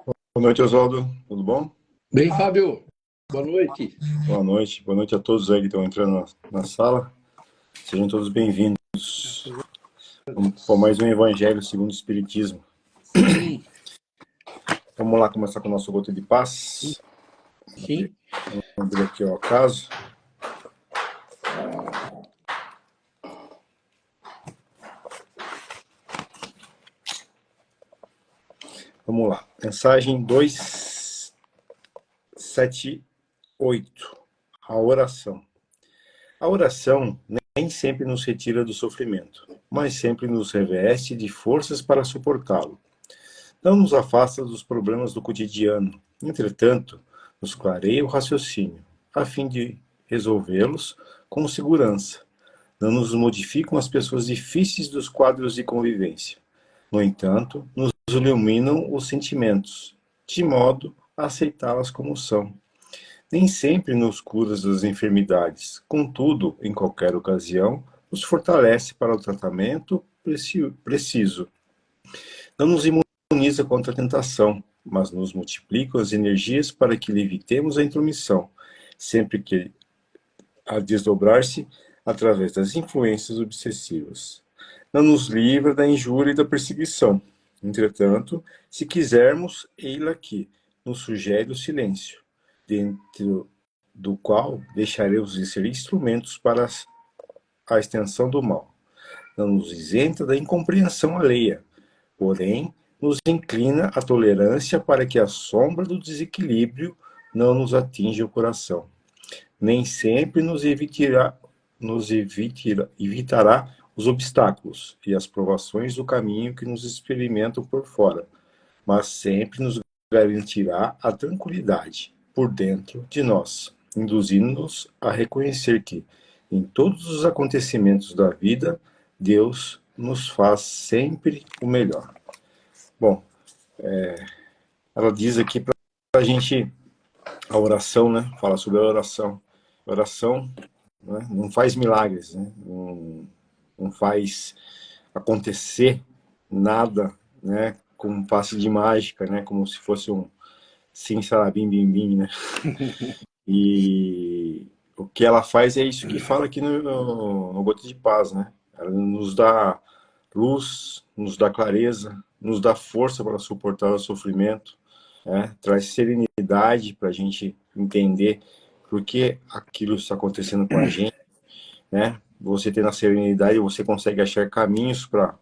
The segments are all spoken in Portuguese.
Boa noite, Oswaldo. Tudo bom? Bem, Fábio, boa noite. Boa noite. Boa noite a todos aí que estão entrando na sala. Sejam todos bem-vindos. Vamos para mais um Evangelho segundo o Espiritismo. Sim, Vamos lá começar com o nosso gota de paz. sim. Vamos ver aqui o caso. Vamos lá. Mensagem 278. A oração. A oração nem sempre nos retira do sofrimento, mas sempre nos reveste de forças para suportá-lo. Não nos afasta dos problemas do cotidiano, entretanto, nos clareia o raciocínio, a fim de resolvê-los com segurança. Não nos modificam as pessoas difíceis dos quadros de convivência. No entanto, nos iluminam os sentimentos, de modo a aceitá-las como são. Nem sempre nos cura das enfermidades, contudo, em qualquer ocasião, nos fortalece para o tratamento preciso. Não nos imuniza contra a tentação, mas nos multiplica as energias para que lhe evitemos a intromissão, sempre que a desdobrar-se através das influências obsessivas. Não nos livra da injúria e da perseguição. Entretanto, se quisermos, ei-la aqui, nos sugere o silêncio, dentro do qual deixaremos de ser instrumentos para a extensão do mal. Não nos isenta da incompreensão alheia, porém, nos inclina à tolerância para que a sombra do desequilíbrio não nos atinja o coração. Nem sempre nos evitará os obstáculos e as provações do caminho que nos experimentam por fora, mas sempre nos garantirá a tranquilidade por dentro de nós, induzindo-nos a reconhecer que, em todos os acontecimentos da vida, Deus nos faz sempre o melhor. Bom, ela diz aqui para a gente, a oração, né? Fala sobre a oração. A oração, né, não faz milagres, né? Não faz acontecer nada, né? Com um passe de mágica, né? Como se fosse um sim, salabim, bim, bim, né? E o que ela faz é isso que fala aqui no Gota de Paz, né? Ela nos dá luz, nos dá clareza, nos dá força para suportar o sofrimento, né? Traz serenidade para a gente entender por que aquilo está acontecendo com a gente, né? Você tendo a serenidade, você consegue achar caminhos para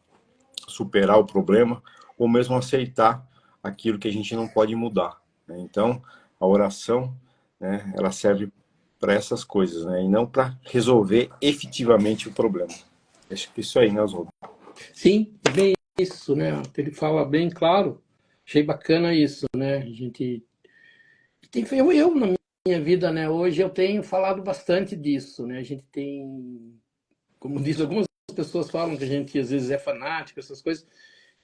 superar o problema, ou mesmo aceitar aquilo que a gente não pode mudar, né? Então, a oração, né, ela serve para essas coisas, né, e não para resolver efetivamente o problema. Acho que isso aí, né, Oswaldo? Sim, bem isso, né? Ele fala bem claro. Achei bacana isso, né? A gente tem, eu na minha vida, né? Hoje eu tenho falado bastante disso, né? A gente tem, como diz, algumas pessoas falam que a gente às vezes é fanático, essas coisas.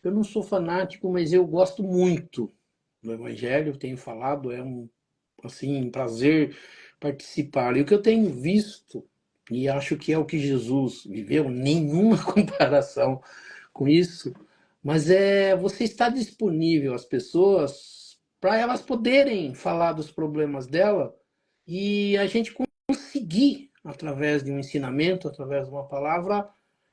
Eu não sou fanático, mas eu gosto muito do Evangelho. Eu tenho falado, é um prazer participar. E o que eu tenho visto, e acho que é o que Jesus viveu, nenhuma comparação com isso, mas é você estar disponível às pessoas para elas poderem falar dos problemas dela e a gente conseguir, através de um ensinamento, através de uma palavra,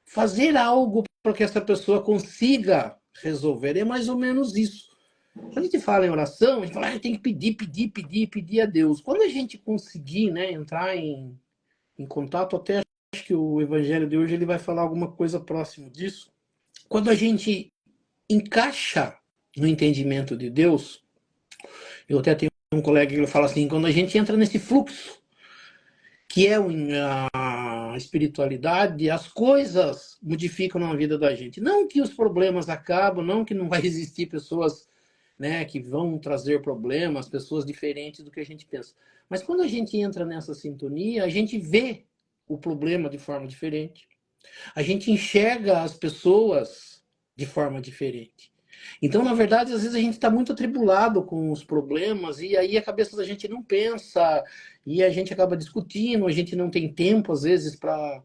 fazer algo para que essa pessoa consiga resolver. É mais ou menos isso. Quando a gente fala em oração, a gente fala, tem que pedir, pedir, pedir, pedir a Deus. Quando a gente conseguir, né, entrar em contato, até acho que o Evangelho de hoje ele vai falar alguma coisa próximo disso. Quando a gente encaixa no entendimento de Deus, eu até tenho um colega que fala assim, quando a gente entra nesse fluxo, que é a espiritualidade, as coisas modificam na vida da gente. Não que os problemas acabam, não que não vai existir pessoas, né, que vão trazer problemas, pessoas diferentes do que a gente pensa. Mas quando a gente entra nessa sintonia, a gente vê o problema de forma diferente. A gente enxerga as pessoas de forma diferente. Então, na verdade, às vezes a gente está muito atribulado com os problemas e aí a cabeça da gente não pensa e a gente acaba discutindo, a gente não tem tempo, às vezes, para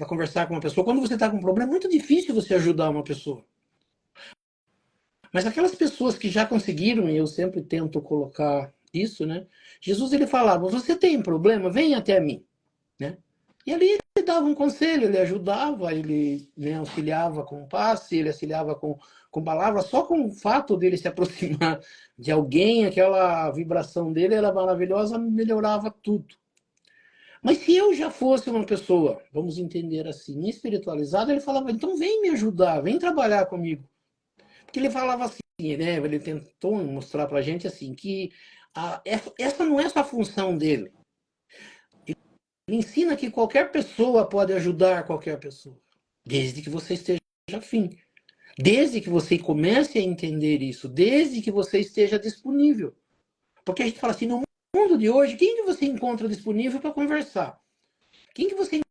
conversar com uma pessoa. Quando você está com um problema, é muito difícil você ajudar uma pessoa. Mas aquelas pessoas que já conseguiram, e eu sempre tento colocar isso, né? Jesus ele falava: você tem problema? Vem até mim, né? E ali ele dava um conselho, ele ajudava, ele, né, auxiliava com passe, ele auxiliava com palavras. Só com o fato dele se aproximar de alguém, aquela vibração dele era maravilhosa, melhorava tudo. Mas se eu já fosse uma pessoa, vamos entender assim, espiritualizada, ele falava: então vem me ajudar, vem trabalhar comigo. Porque ele falava assim, né? Ele tentou mostrar pra gente assim, que essa não é só a função dele. Ele ensina que qualquer pessoa pode ajudar qualquer pessoa, desde que você esteja afim, desde que você comece a entender isso, desde que você esteja disponível. Porque a gente fala assim, no mundo de hoje, quem que você encontra disponível para conversar? Quem que você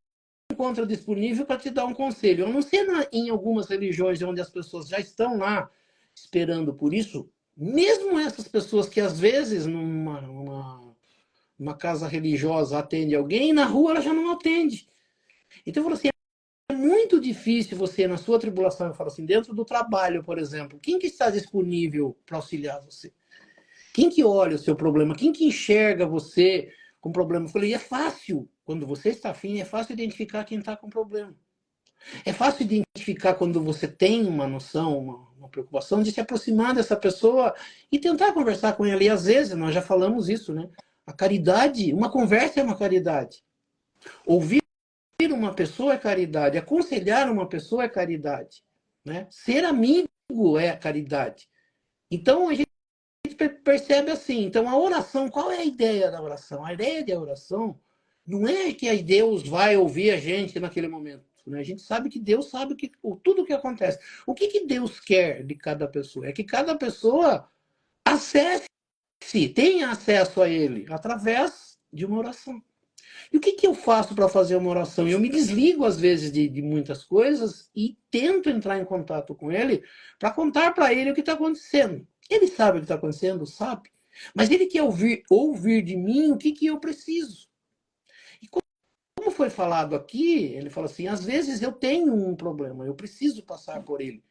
encontra disponível para te dar um conselho? A não ser em algumas religiões onde as pessoas já estão lá esperando por isso, mesmo essas pessoas que às vezes numa casa religiosa atende alguém, na rua ela já não atende. Então eu falo assim, é muito difícil você, na sua tribulação, eu falo assim, dentro do trabalho, por exemplo, quem que está disponível para auxiliar você? Quem que olha o seu problema? Quem que enxerga você com problema? Eu falei, é fácil, quando você está afim, é fácil identificar quem está com problema. É fácil identificar quando você tem uma noção, uma preocupação de se aproximar dessa pessoa e tentar conversar com ela. E às vezes, nós já falamos isso, né? A caridade, uma conversa é uma caridade. Ouvir uma pessoa é caridade. Aconselhar uma pessoa é caridade. Né? Ser amigo é caridade. Então, a gente percebe assim. Então, a oração, qual é a ideia da oração? A ideia da oração não é que Deus vai ouvir a gente naquele momento. Né? A gente sabe que Deus sabe tudo o que acontece. O que Deus quer de cada pessoa? É que cada pessoa acesse, tenha acesso a Ele através de uma oração. E o que eu faço para fazer uma oração? Eu me desligo, às vezes, de muitas coisas e tento entrar em contato com Ele para contar para Ele o que está acontecendo. Ele sabe o que está acontecendo? Sabe. Mas Ele quer ouvir de mim o que eu preciso. E como foi falado aqui, ele fala assim, às vezes eu tenho um problema, eu preciso passar por ele.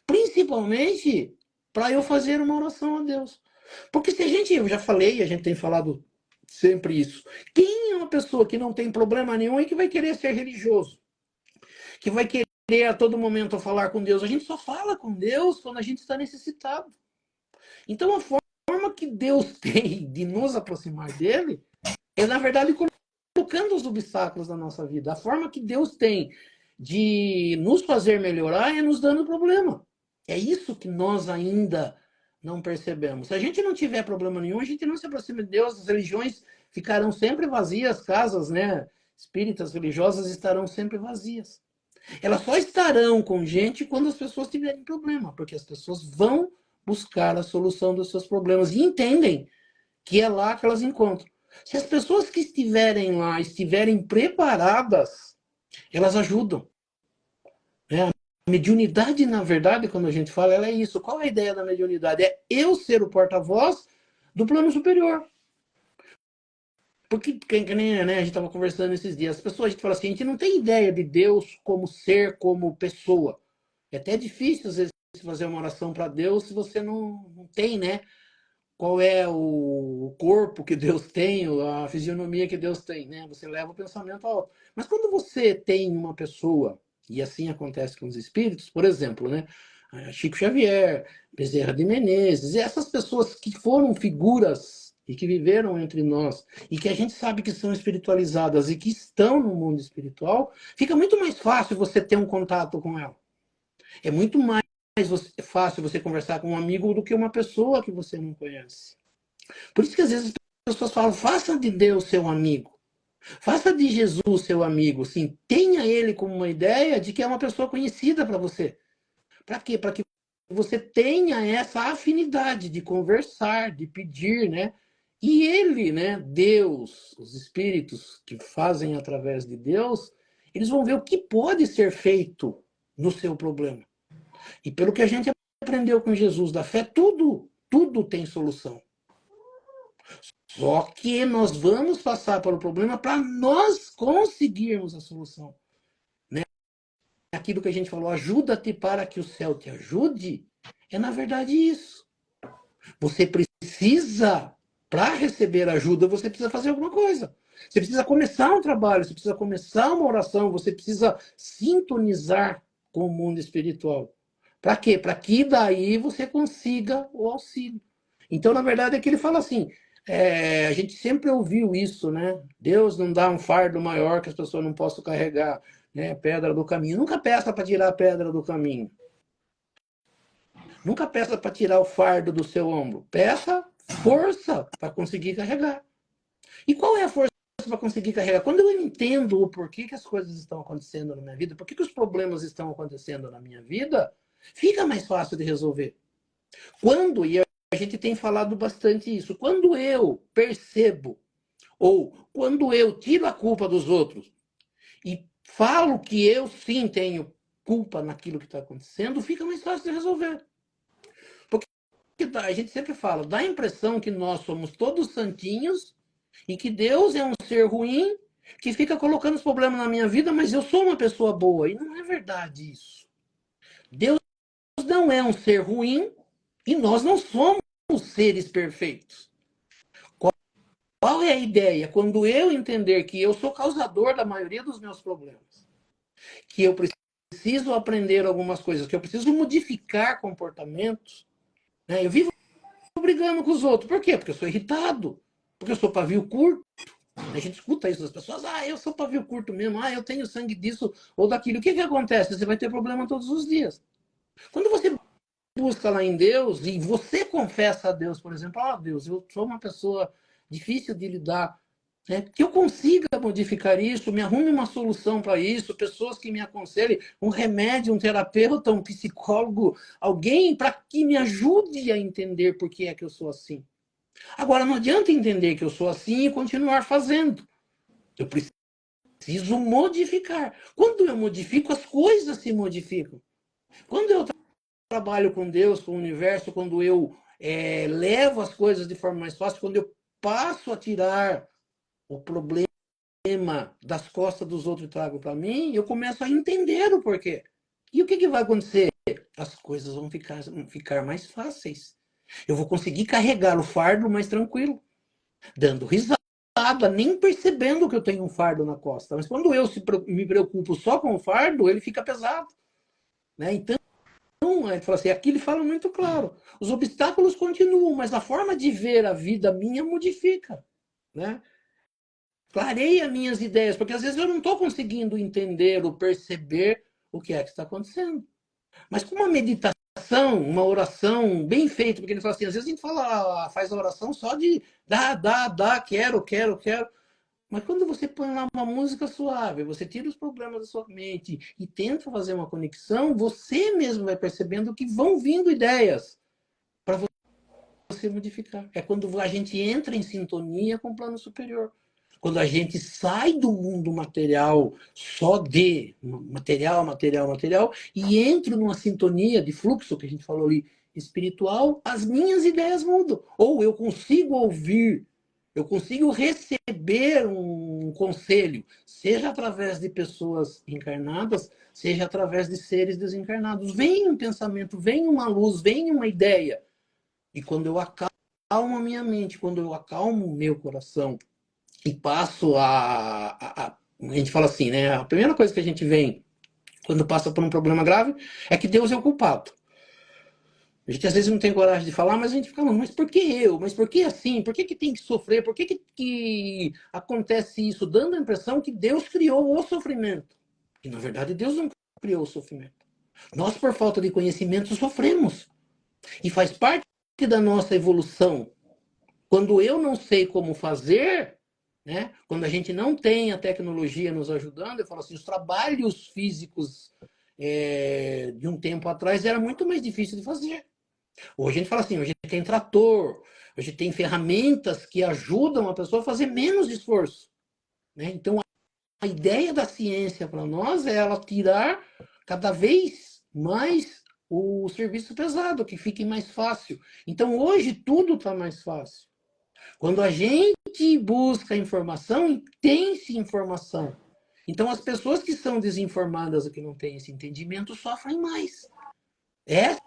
Principalmente para eu fazer uma oração a Deus. Porque se a gente, eu já falei, a gente tem falado sempre isso, quem é uma pessoa que não tem problema nenhum e que vai querer ser religioso? Que vai querer a todo momento falar com Deus? A gente só fala com Deus quando a gente está necessitado. Então a forma que Deus tem de nos aproximar dele é, na verdade, colocando os obstáculos na nossa vida. A forma que Deus tem de nos fazer melhorar é nos dando problema. É isso que nós ainda não percebemos. Se a gente não tiver problema nenhum, a gente não se aproxima de Deus, as religiões ficarão sempre vazias, casas, né, espíritas religiosas estarão sempre vazias. Elas só estarão com gente quando as pessoas tiverem problema, porque as pessoas vão buscar a solução dos seus problemas e entendem que é lá que elas encontram. Se as pessoas que estiverem lá estiverem preparadas, elas ajudam. Né? A mediunidade, na verdade, quando a gente fala, ela é isso. Qual é a ideia da mediunidade? É eu ser o porta-voz do plano superior. Porque, que nem, né, a gente estava conversando esses dias, as pessoas, a gente fala assim, a gente não tem ideia de Deus como ser, como pessoa. É até difícil, às vezes, fazer uma oração para Deus se você não tem, né? Qual é o corpo que Deus tem, a fisionomia que Deus tem, né? Você leva o pensamento alto. Mas quando você tem uma pessoa, e assim acontece com os espíritos, por exemplo, né? Chico Xavier, Bezerra de Menezes, e essas pessoas que foram figuras e que viveram entre nós, e que a gente sabe que são espiritualizadas e que estão no mundo espiritual, fica muito mais fácil você ter um contato com ela. É muito mais fácil você conversar com um amigo do que uma pessoa que você não conhece. Por isso que às vezes as pessoas falam, faça de Deus seu amigo. Faça de Jesus seu amigo. Assim, tenha ele como uma ideia de que é uma pessoa conhecida para você. Para quê? Para que você tenha essa afinidade de conversar, de pedir, né? E ele, né, Deus, os espíritos que fazem através de Deus, eles vão ver o que pode ser feito no seu problema. E pelo que a gente aprendeu com Jesus da fé, tudo tem solução. Só que nós vamos passar pelo problema para nós conseguirmos a solução. Né? Aquilo que a gente falou, ajuda-te para que o céu te ajude, É, na verdade, isso. Você precisa, para receber ajuda, você precisa fazer alguma coisa. Você precisa começar um trabalho, você precisa começar uma oração, você precisa sintonizar com o mundo espiritual. Para quê? Para que daí você consiga o auxílio. Então, na verdade, é que ele fala assim, a gente sempre ouviu isso, né? Deus não dá um fardo maior que as pessoas não possam carregar, né? Pedra do caminho. Nunca peça para tirar a pedra do caminho. Nunca peça para tirar o fardo do seu ombro. Peça força para conseguir carregar. E qual é a força para conseguir carregar? Quando eu entendo o porquê que as coisas estão acontecendo na minha vida, por que os problemas estão acontecendo na minha vida, fica mais fácil de resolver. Quando, e a gente tem falado bastante isso, quando eu percebo, ou quando eu tiro a culpa dos outros e falo que eu sim tenho culpa naquilo que está acontecendo, fica mais fácil de resolver. A gente sempre fala, dá a impressão que nós somos todos santinhos e que Deus é um ser ruim que fica colocando os problemas na minha vida, mas eu sou uma pessoa boa. E não é verdade isso. Deus não é um ser ruim e nós não somos seres perfeitos. Qual é a ideia? Quando eu entender que eu sou causador da maioria dos meus problemas, que eu preciso aprender algumas coisas, que eu preciso modificar comportamentos, né? Eu vivo brigando com os outros. Por quê? Porque eu sou irritado. Porque eu sou pavio curto. A gente escuta isso das pessoas. Ah, eu sou pavio curto mesmo. Ah, eu tenho sangue disso ou daquilo. O que acontece? Você vai ter problema todos os dias. Quando você busca lá em Deus e você confessa a Deus, por exemplo, ah, Deus, eu sou uma pessoa difícil de lidar, né? Que eu consiga modificar isso, me arrume uma solução para isso, pessoas que me aconselhem, um remédio, um terapeuta, um psicólogo, alguém para que me ajude a entender por que é que eu sou assim. Agora, não adianta entender que eu sou assim e continuar fazendo. Eu preciso modificar. Quando eu modifico, as coisas se modificam. Quando eu trabalho com Deus, com o universo, quando eu levo as coisas de forma mais fácil, quando eu passo a tirar o problema das costas dos outros e trago para mim, eu começo a entender o porquê. E o que vai acontecer? As coisas vão ficar mais fáceis. Eu vou conseguir carregar o fardo mais tranquilo, dando risada, nem percebendo que eu tenho um fardo na costa. Mas quando eu me preocupo só com o fardo, ele fica pesado. Né? Então, ele fala assim, aqui ele fala muito claro. Os obstáculos continuam, mas a forma de ver a vida minha modifica. Né? Clareia minhas ideias, porque às vezes eu não estou conseguindo entender ou perceber o que é que está acontecendo. Mas com uma meditação, uma oração bem feita, porque ele fala assim, às vezes a gente faz a oração só de dá, quero. Mas quando você põe lá uma música suave, você tira os problemas da sua mente e tenta fazer uma conexão, você mesmo vai percebendo que vão vindo ideias para você modificar. É quando a gente entra em sintonia com o plano superior. Quando a gente sai do mundo material, só de material, e entra numa sintonia de fluxo, que a gente falou ali, espiritual, as minhas ideias mudam. Ou eu consigo ouvir, eu consigo receber um conselho, seja através de pessoas encarnadas, seja através de seres desencarnados. Vem um pensamento, vem uma luz, vem uma ideia. E quando eu acalmo a minha mente, quando eu acalmo o meu coração, e passo a gente fala assim, né? A primeira coisa que a gente vem quando passa por um problema grave é que Deus é o culpado. A gente às vezes não tem coragem de falar, mas a gente fica, mas por que eu? Mas por que assim? Por que tem que sofrer? Por que acontece isso? Dando a impressão que Deus criou o sofrimento. E na verdade Deus não criou o sofrimento. Nós, por falta de conhecimento, sofremos. E faz parte da nossa evolução. Quando eu não sei como fazer, né? Quando a gente não tem a tecnologia nos ajudando, eu falo assim, os trabalhos físicos de um tempo atrás era muito mais difícil de fazer. Hoje a gente fala assim, hoje tem trator, hoje tem ferramentas que ajudam a pessoa a fazer menos esforço. Né? Então, a ideia da ciência para nós é ela tirar cada vez mais o serviço pesado, que fique mais fácil. Então, hoje tudo está mais fácil. Quando a gente busca informação, tem-se informação. Então, as pessoas que são desinformadas ou que não têm esse entendimento sofrem mais. Essa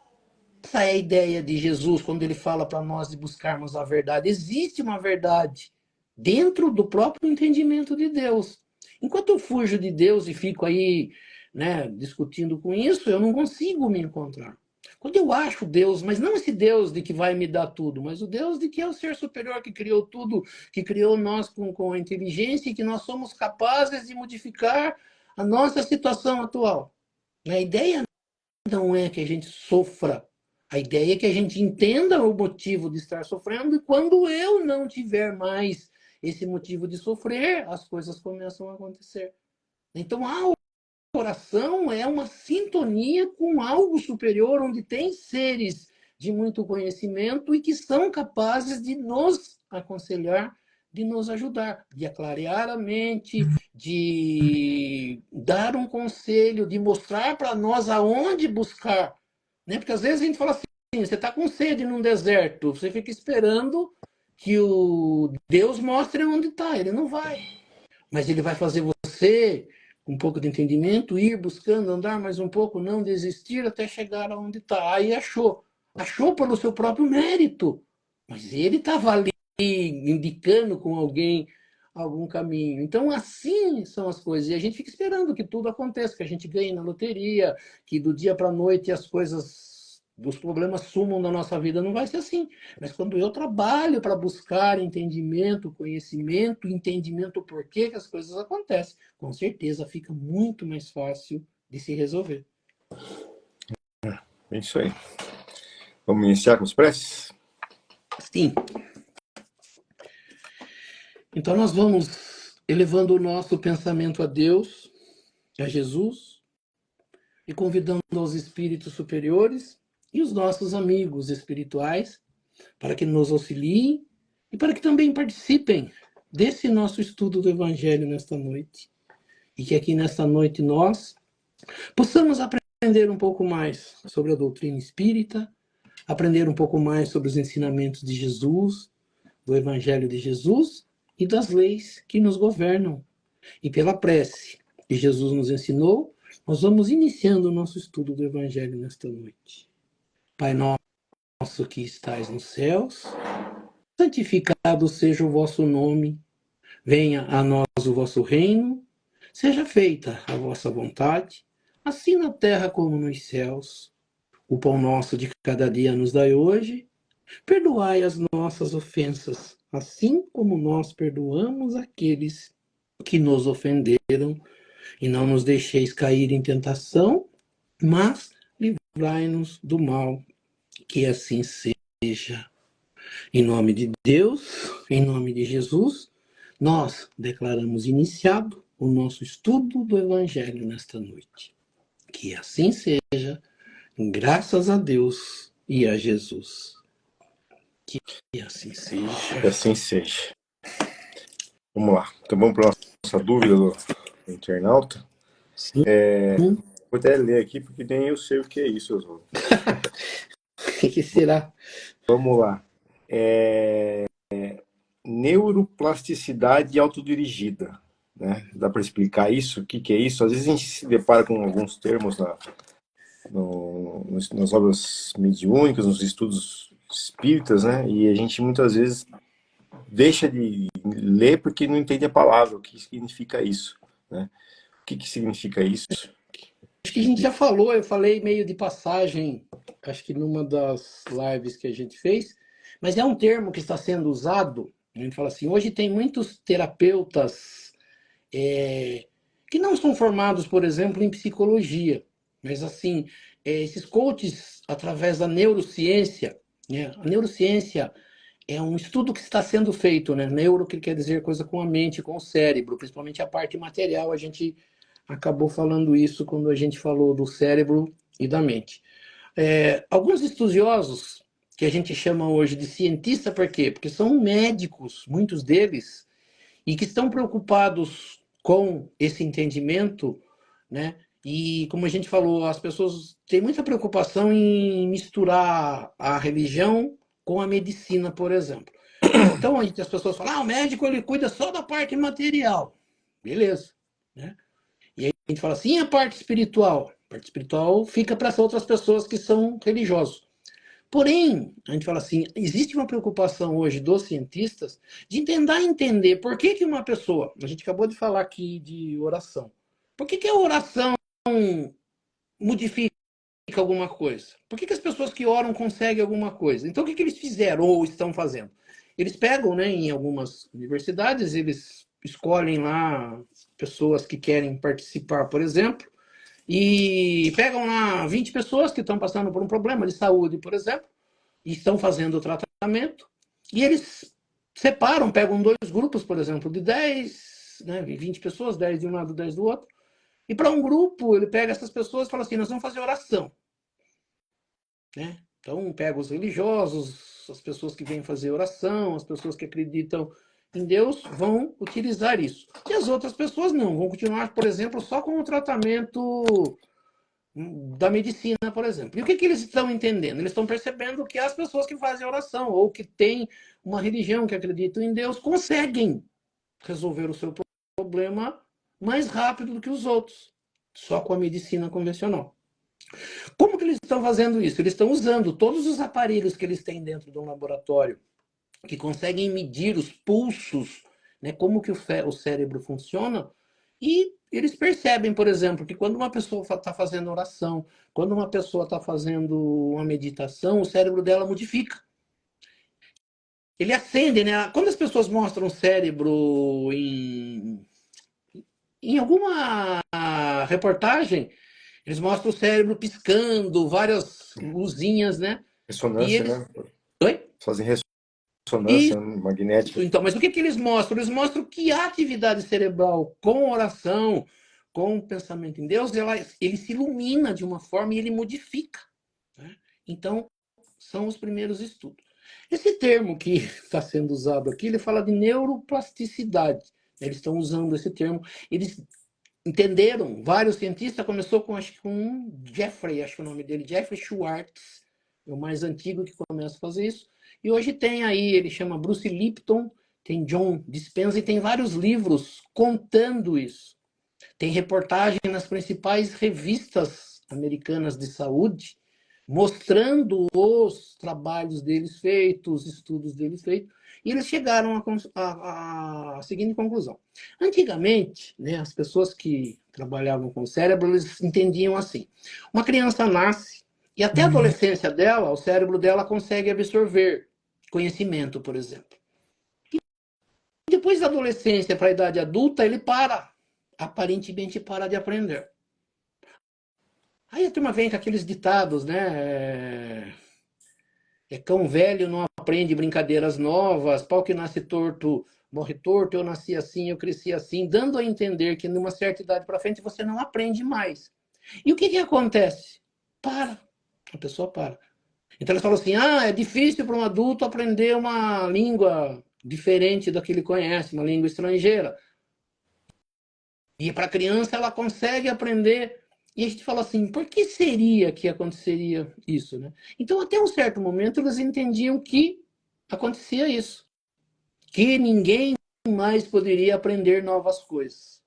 essa é a ideia de Jesus quando ele fala para nós de buscarmos a verdade. Existe uma verdade dentro do próprio entendimento de Deus. Enquanto eu fujo de Deus e fico aí, né, discutindo com isso, eu não consigo me encontrar. Quando eu acho Deus, mas não esse Deus de que vai me dar tudo, mas o Deus de que é o ser superior que criou tudo, que criou nós com a inteligência e que nós somos capazes de modificar a nossa situação atual. A ideia não é que a gente sofra. A ideia é que a gente entenda o motivo de estar sofrendo e quando eu não tiver mais esse motivo de sofrer, as coisas começam a acontecer. Então, a oração é uma sintonia com algo superior, onde tem seres de muito conhecimento e que são capazes de nos aconselhar, de nos ajudar, de aclarear a mente, de dar um conselho, de mostrar para nós aonde buscar. Né? Porque às vezes a gente fala assim, você está com sede num deserto, você fica esperando que o Deus mostre onde está, ele não vai. Mas ele vai fazer você, com um pouco de entendimento, ir buscando, andar mais um pouco, não desistir até chegar aonde está. Aí achou. Achou pelo seu próprio mérito. Mas ele estava ali indicando com alguém algum caminho. Então, assim são as coisas. E a gente fica esperando que tudo aconteça, que a gente ganhe na loteria, que do dia para a noite as coisas, os problemas sumam da nossa vida. Não vai ser assim. Mas quando eu trabalho para buscar entendimento, conhecimento, entendimento por que as coisas acontecem, com certeza fica muito mais fácil de se resolver. É isso aí. Vamos iniciar com os preces? Sim. Então nós vamos elevando o nosso pensamento a Deus, a Jesus, e convidando aos espíritos superiores e os nossos amigos espirituais para que nos auxiliem e para que também participem desse nosso estudo do Evangelho nesta noite. E que aqui nesta noite nós possamos aprender um pouco mais sobre a doutrina espírita, aprender um pouco mais sobre os ensinamentos de Jesus, do Evangelho de Jesus e das leis que nos governam. E pela prece que Jesus nos ensinou, nós vamos iniciando o nosso estudo do Evangelho nesta noite. Pai nosso que estais nos céus, santificado seja o vosso nome, venha a nós o vosso reino, seja feita a vossa vontade, assim na terra como nos céus. O pão nosso de cada dia nos dai hoje, perdoai as nossas ofensas, assim como nós perdoamos aqueles que nos ofenderam, e não nos deixeis cair em tentação, mas livrai-nos do mal, que assim seja. Em nome de Deus, em nome de Jesus, nós declaramos iniciado o nosso estudo do Evangelho nesta noite. Que assim seja, graças a Deus e a Jesus. Que assim seja. Que assim seja. Vamos lá. Então vamos para a nossa dúvida do internauta. Sim. Vou até ler aqui, porque nem eu sei o que é isso, Oswaldo. O que será? Vamos lá. Neuroplasticidade autodirigida. Né? Dá para explicar isso? O que é isso? Às vezes a gente se depara com alguns termos nas obras mediúnicas, nos estudos espíritas, né? E a gente muitas vezes deixa de ler porque não entende a palavra, o que significa isso, né? O que significa isso? Acho que a gente já falou, eu falei meio de passagem, acho que numa das lives que a gente fez, mas é um termo que está sendo usado, a gente fala assim, hoje tem muitos terapeutas que não são formados, por exemplo, em psicologia, mas assim, esses coaches, através da neurociência, né? A neurociência é um estudo que está sendo feito, né? Neuro, que quer dizer coisa com a mente, com o cérebro, principalmente a parte material, a gente acabou falando isso quando a gente falou do cérebro e da mente. Alguns estudiosos, que a gente chama hoje de cientista, por quê? Porque são médicos, muitos deles, e que estão preocupados com esse entendimento, né? E como a gente falou, as pessoas têm muita preocupação em misturar a religião com a medicina, por exemplo. Então as pessoas falam, o médico ele cuida só da parte material. Beleza, né? E aí a gente fala assim, a parte espiritual? A parte espiritual fica para essas outras pessoas que são religiosos. Porém, a gente fala assim, existe uma preocupação hoje dos cientistas de tentar entender por que que uma pessoa, a gente acabou de falar aqui de oração, por que que a oração modifica alguma coisa? Por que que as pessoas que oram conseguem alguma coisa? Então, o que que eles fizeram ou estão fazendo? Eles pegam, né, em algumas universidades, eles escolhem lá pessoas que querem participar, por exemplo, e pegam lá 20 pessoas que estão passando por um problema de saúde, por exemplo, e estão fazendo o tratamento, e eles separam, pegam dois grupos, por exemplo, de 10, né, 20 pessoas, 10 de um lado, 10 do outro, e para um grupo, ele pega essas pessoas e fala assim, nós vamos fazer oração. Né? Então, pega os religiosos, as pessoas que vêm fazer oração, as pessoas que acreditam em Deus, vão utilizar isso. E as outras pessoas não, vão continuar, por exemplo, só com o tratamento da medicina, por exemplo. E o que, que eles estão entendendo? Eles estão percebendo que as pessoas que fazem oração ou que têm uma religião que acreditam em Deus conseguem resolver o seu problema mais rápido do que os outros, só com a medicina convencional. Como que eles estão fazendo isso? Eles estão usando todos os aparelhos que eles têm dentro de um laboratório, que conseguem medir os pulsos, né, como que o cérebro funciona, e eles percebem, por exemplo, que quando uma pessoa está fazendo oração, quando uma pessoa está fazendo uma meditação, o cérebro dela modifica. Ele acende, né? Quando as pessoas mostram o cérebro em alguma reportagem, eles mostram o cérebro piscando, várias luzinhas, né? E Ressonância, eles. né? Oi? Fazem Isso, ressonância magnética. então, mas o que que eles mostram? Eles mostram que a atividade cerebral com oração, com pensamento em Deus, ele se ilumina de uma forma e ele modifica. Né? Então, são os primeiros estudos. Esse termo que está sendo usado aqui, ele fala de neuroplasticidade. Eles estão usando esse termo. Eles entenderam, vários cientistas, começou com, acho que com um Jeffrey, acho que é o nome dele, Jeffrey Schwartz, é o mais antigo que começa a fazer isso. E hoje tem aí, ele chama Bruce Lipton, tem John Dispenza e tem vários livros contando isso. Tem reportagem nas principais revistas americanas de saúde, mostrando os trabalhos deles feitos, os estudos deles feitos, e eles chegaram à seguinte conclusão. Antigamente, né, as pessoas que trabalhavam com o cérebro, eles entendiam assim, uma criança nasce, e até a adolescência dela, o cérebro dela consegue absorver conhecimento, por exemplo. E depois da adolescência para a idade adulta, ele aparentemente para de aprender. Aí a turma vem com aqueles ditados, né? Cão velho não aprende brincadeiras novas, pau que nasce torto morre torto, eu nasci assim, eu cresci assim, dando a entender que numa certa idade para frente você não aprende mais. E o que que acontece? Para. A pessoa para. Então eles falam assim, é difícil para um adulto aprender uma língua diferente da que ele conhece, uma língua estrangeira. E para a criança ela consegue aprender. E a gente fala assim, por que seria que aconteceria isso, né? Então, até um certo momento, eles entendiam que acontecia isso. Que ninguém mais poderia aprender novas coisas.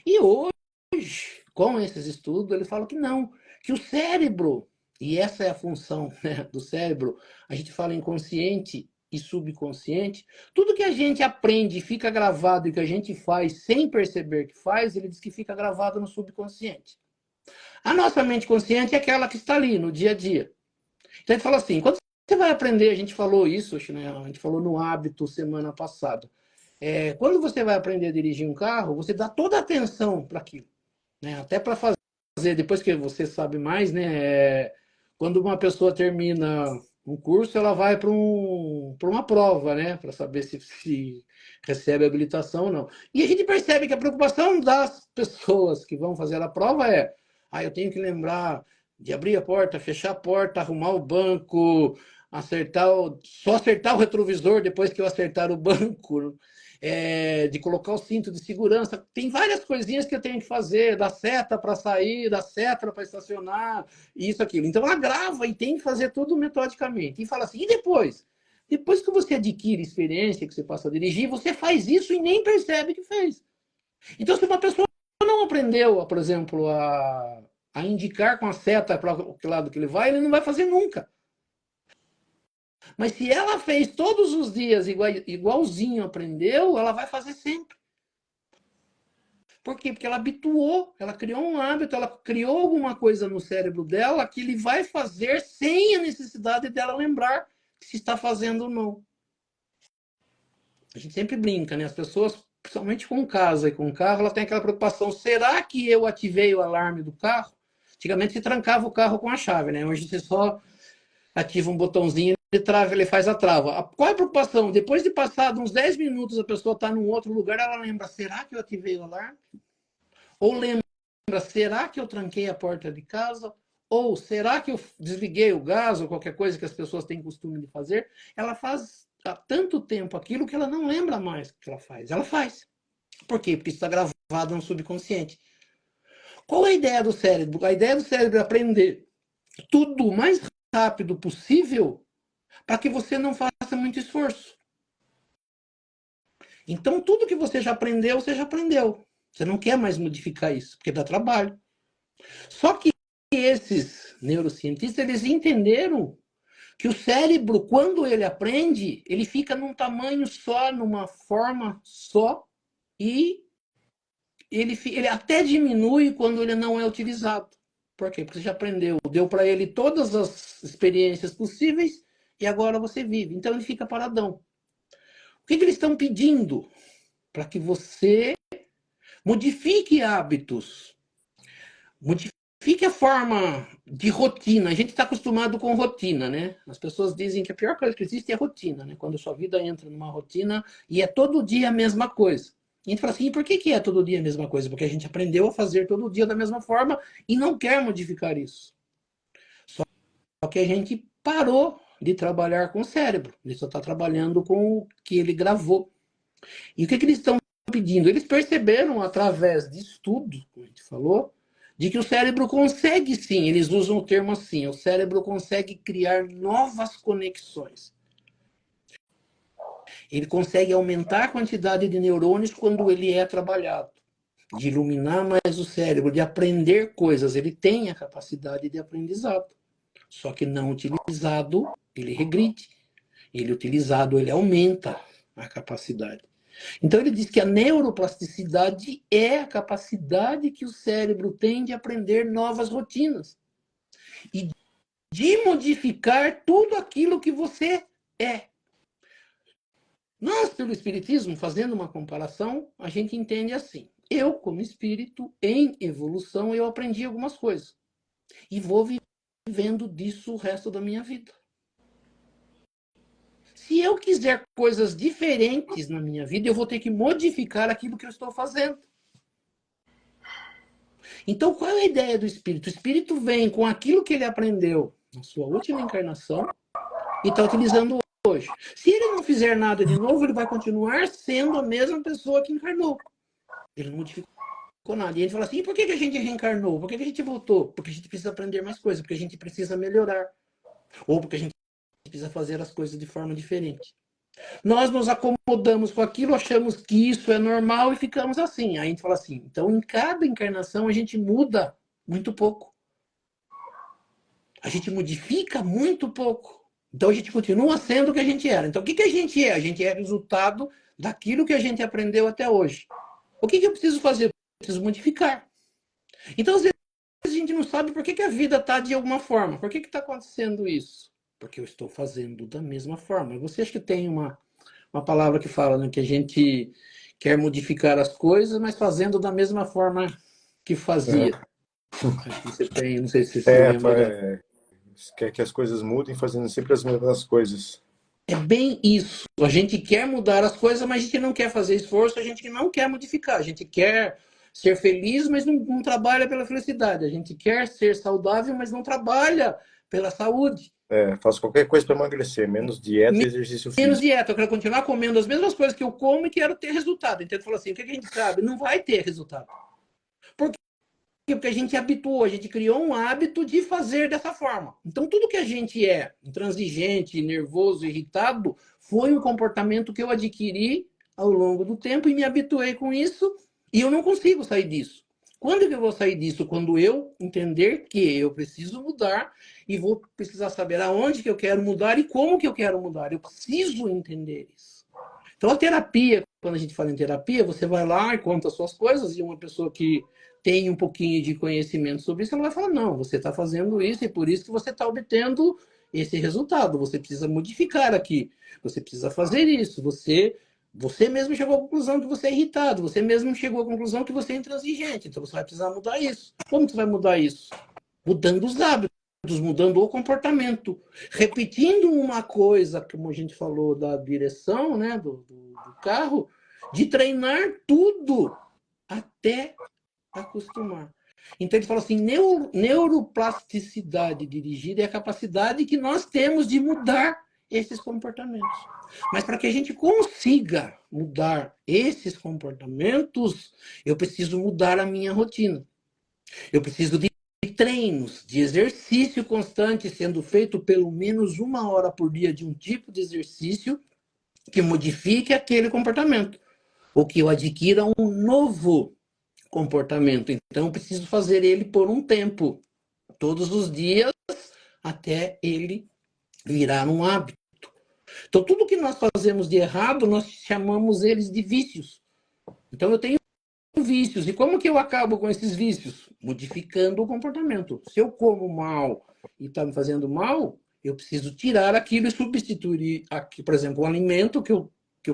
E hoje, com esses estudos, ele fala que não, que o cérebro, e essa é a função, né, do cérebro, a gente fala inconsciente e subconsciente, tudo que a gente aprende e fica gravado e que a gente faz sem perceber que faz, ele diz que fica gravado no subconsciente. A nossa mente consciente é aquela que está ali no dia a dia. Então a gente fala assim, quando você vai aprender, a gente falou isso, né, a gente falou no hábito semana passada, quando você vai aprender a dirigir um carro, você dá toda a atenção para aquilo, né? Até para fazer, depois que você sabe mais, né? Quando uma pessoa termina um curso, ela vai para uma prova, né? Para saber se recebe habilitação ou não. E a gente percebe que a preocupação das pessoas que vão fazer a prova eu tenho que lembrar de abrir a porta, fechar a porta, arrumar o banco, só acertar o retrovisor depois que eu acertar o banco, de colocar o cinto de segurança. Tem várias coisinhas que eu tenho que fazer, da seta para sair, da seta para estacionar, isso, aquilo. Então ela grava e tem que fazer tudo metodicamente. E fala assim, e depois? Depois que você adquire experiência, que você passa a dirigir, você faz isso e nem percebe que fez. Então, se uma pessoa não aprendeu, por exemplo, a indicar com a seta para que lado que ele vai, ele não vai fazer nunca. Mas se ela fez todos os dias igualzinho aprendeu, ela vai fazer sempre. Por quê? Porque ela habituou, ela criou um hábito, ela criou alguma coisa no cérebro dela que ele vai fazer sem a necessidade dela lembrar se está fazendo ou não. A gente sempre brinca, né? As pessoas, principalmente com casa e com carro, ela tem aquela preocupação: será que eu ativei o alarme do carro? Antigamente você trancava o carro com a chave, né? Hoje você só ativa um botãozinho e trava, ele faz a trava. Qual é a preocupação? Depois de passar uns 10 minutos, a pessoa está num outro lugar, ela lembra: será que eu ativei o alarme? Ou lembra: será que eu tranquei a porta de casa? Ou será que eu desliguei o gás ou qualquer coisa que as pessoas têm costume de fazer? Ela faz há tanto tempo aquilo que ela não lembra mais que ela faz. Ela faz. Por quê? Porque isso está gravado no subconsciente. Qual é a ideia do cérebro? A ideia do cérebro é aprender tudo o mais rápido possível para que você não faça muito esforço. Então, tudo que você já aprendeu, você já aprendeu. Você não quer mais modificar isso, porque dá trabalho. Só que esses neurocientistas, eles entenderam que o cérebro, quando ele aprende, ele fica num tamanho só, numa forma só, e ele até diminui quando ele não é utilizado. Por quê? Porque você já aprendeu, deu para ele todas as experiências possíveis e agora você vive. Então ele fica paradão. O que eles estão pedindo? Para que você modifique hábitos, modifique a forma de rotina. A gente está acostumado com rotina, né? As pessoas dizem que a pior coisa que existe é a rotina, né? Quando a sua vida entra numa rotina e é todo dia a mesma coisa. E a gente fala assim: e por que é todo dia a mesma coisa? Porque a gente aprendeu a fazer todo dia da mesma forma e não quer modificar isso. Só que a gente parou de trabalhar com o cérebro. Ele só está trabalhando com o que ele gravou. E o que eles estão pedindo? Eles perceberam, através de estudo, como a gente falou, de que o cérebro consegue sim, eles usam o termo assim: o cérebro consegue criar novas conexões. Ele consegue aumentar a quantidade de neurônios quando ele é trabalhado, de iluminar mais o cérebro, de aprender coisas. Ele tem a capacidade de aprendizado. Só que não utilizado, ele regride. Ele utilizado, ele aumenta a capacidade. Então ele diz que a neuroplasticidade é a capacidade que o cérebro tem de aprender novas rotinas e de modificar tudo aquilo que você é. Nós, pelo Espiritismo, fazendo uma comparação, a gente entende assim: eu, como espírito, em evolução, eu aprendi algumas coisas e vou vivendo disso o resto da minha vida. Se eu quiser coisas diferentes na minha vida, eu vou ter que modificar aquilo que eu estou fazendo. Então, qual é a ideia do espírito? O espírito vem com aquilo que ele aprendeu na sua última encarnação e está utilizando hoje. Se ele não fizer nada de novo, ele vai continuar sendo a mesma pessoa que encarnou. Ele não modificou nada. E ele fala assim: e por que a gente reencarnou? Por que a gente voltou? Porque a gente precisa aprender mais coisas, porque a gente precisa melhorar. Ou porque a gente precisa fazer as coisas de forma diferente. Nós nos acomodamos com aquilo, achamos que isso é normal e ficamos assim. Aí a gente fala assim: então em cada encarnação a gente muda muito pouco. A gente modifica muito pouco. Então a gente continua sendo o que a gente era. Então o que a gente é? A gente é resultado daquilo que a gente aprendeu até hoje. O que eu preciso fazer? Eu preciso modificar. Então às vezes a gente não sabe por que a vida está de alguma forma. Por que está acontecendo isso? Porque eu estou fazendo da mesma forma. Você acha que tem uma palavra que fala, né, que a gente quer modificar as coisas, mas fazendo da mesma forma que fazia. Você tem, não sei se você se lembra. Quer que as coisas mudem fazendo sempre as mesmas coisas. É bem isso. A gente quer mudar as coisas, mas a gente não quer fazer esforço, a gente não quer modificar. A gente quer ser feliz, mas não trabalha pela felicidade. A gente quer ser saudável, mas não trabalha pela saúde. Faço qualquer coisa para emagrecer, menos dieta e exercício Menos físico. dieta, eu quero continuar comendo as mesmas coisas que eu como e quero ter resultado. Então, ele falou assim: o que a gente sabe? Não vai ter resultado. Por quê? Porque a gente habituou, a gente criou um hábito de fazer dessa forma. Então, tudo que a gente é, intransigente, nervoso, irritado, foi um comportamento que eu adquiri ao longo do tempo e me habituei com isso e eu não consigo sair disso. Quando que eu vou sair disso? Quando eu entender que eu preciso mudar e vou precisar saber aonde que eu quero mudar e como que eu quero mudar. Eu preciso entender isso. Então, a terapia, quando a gente fala em terapia, você vai lá e conta as suas coisas e uma pessoa que tem um pouquinho de conhecimento sobre isso, ela vai falar, não, você está fazendo isso e por isso que você está obtendo esse resultado. Você precisa modificar aqui. Você precisa fazer isso. Você mesmo chegou à conclusão que você é irritado. Você mesmo chegou à conclusão que você é intransigente. Então, você vai precisar mudar isso. Como que você vai mudar isso? Mudando os hábitos, mudando o comportamento, repetindo uma coisa, como a gente falou da direção, né, do carro, de treinar tudo até acostumar. Então ele fala assim, neuroplasticidade dirigida é a capacidade que nós temos de mudar esses comportamentos. Mas para que a gente consiga mudar esses comportamentos, eu preciso mudar a minha rotina. Eu preciso de treinos, de exercício constante, sendo feito pelo menos 1 hora por dia de um tipo de exercício que modifique aquele comportamento, ou que eu adquira um novo comportamento. Então, eu preciso fazer ele por um tempo, todos os dias, até ele virar um hábito. Então, tudo que nós fazemos de errado, nós chamamos eles de vícios. Então, eu tenho vícios. E como que eu acabo com esses vícios? Modificando o comportamento. Se eu como mal e está me fazendo mal, eu preciso tirar aquilo e substituir, aqui, por exemplo, um alimento que eu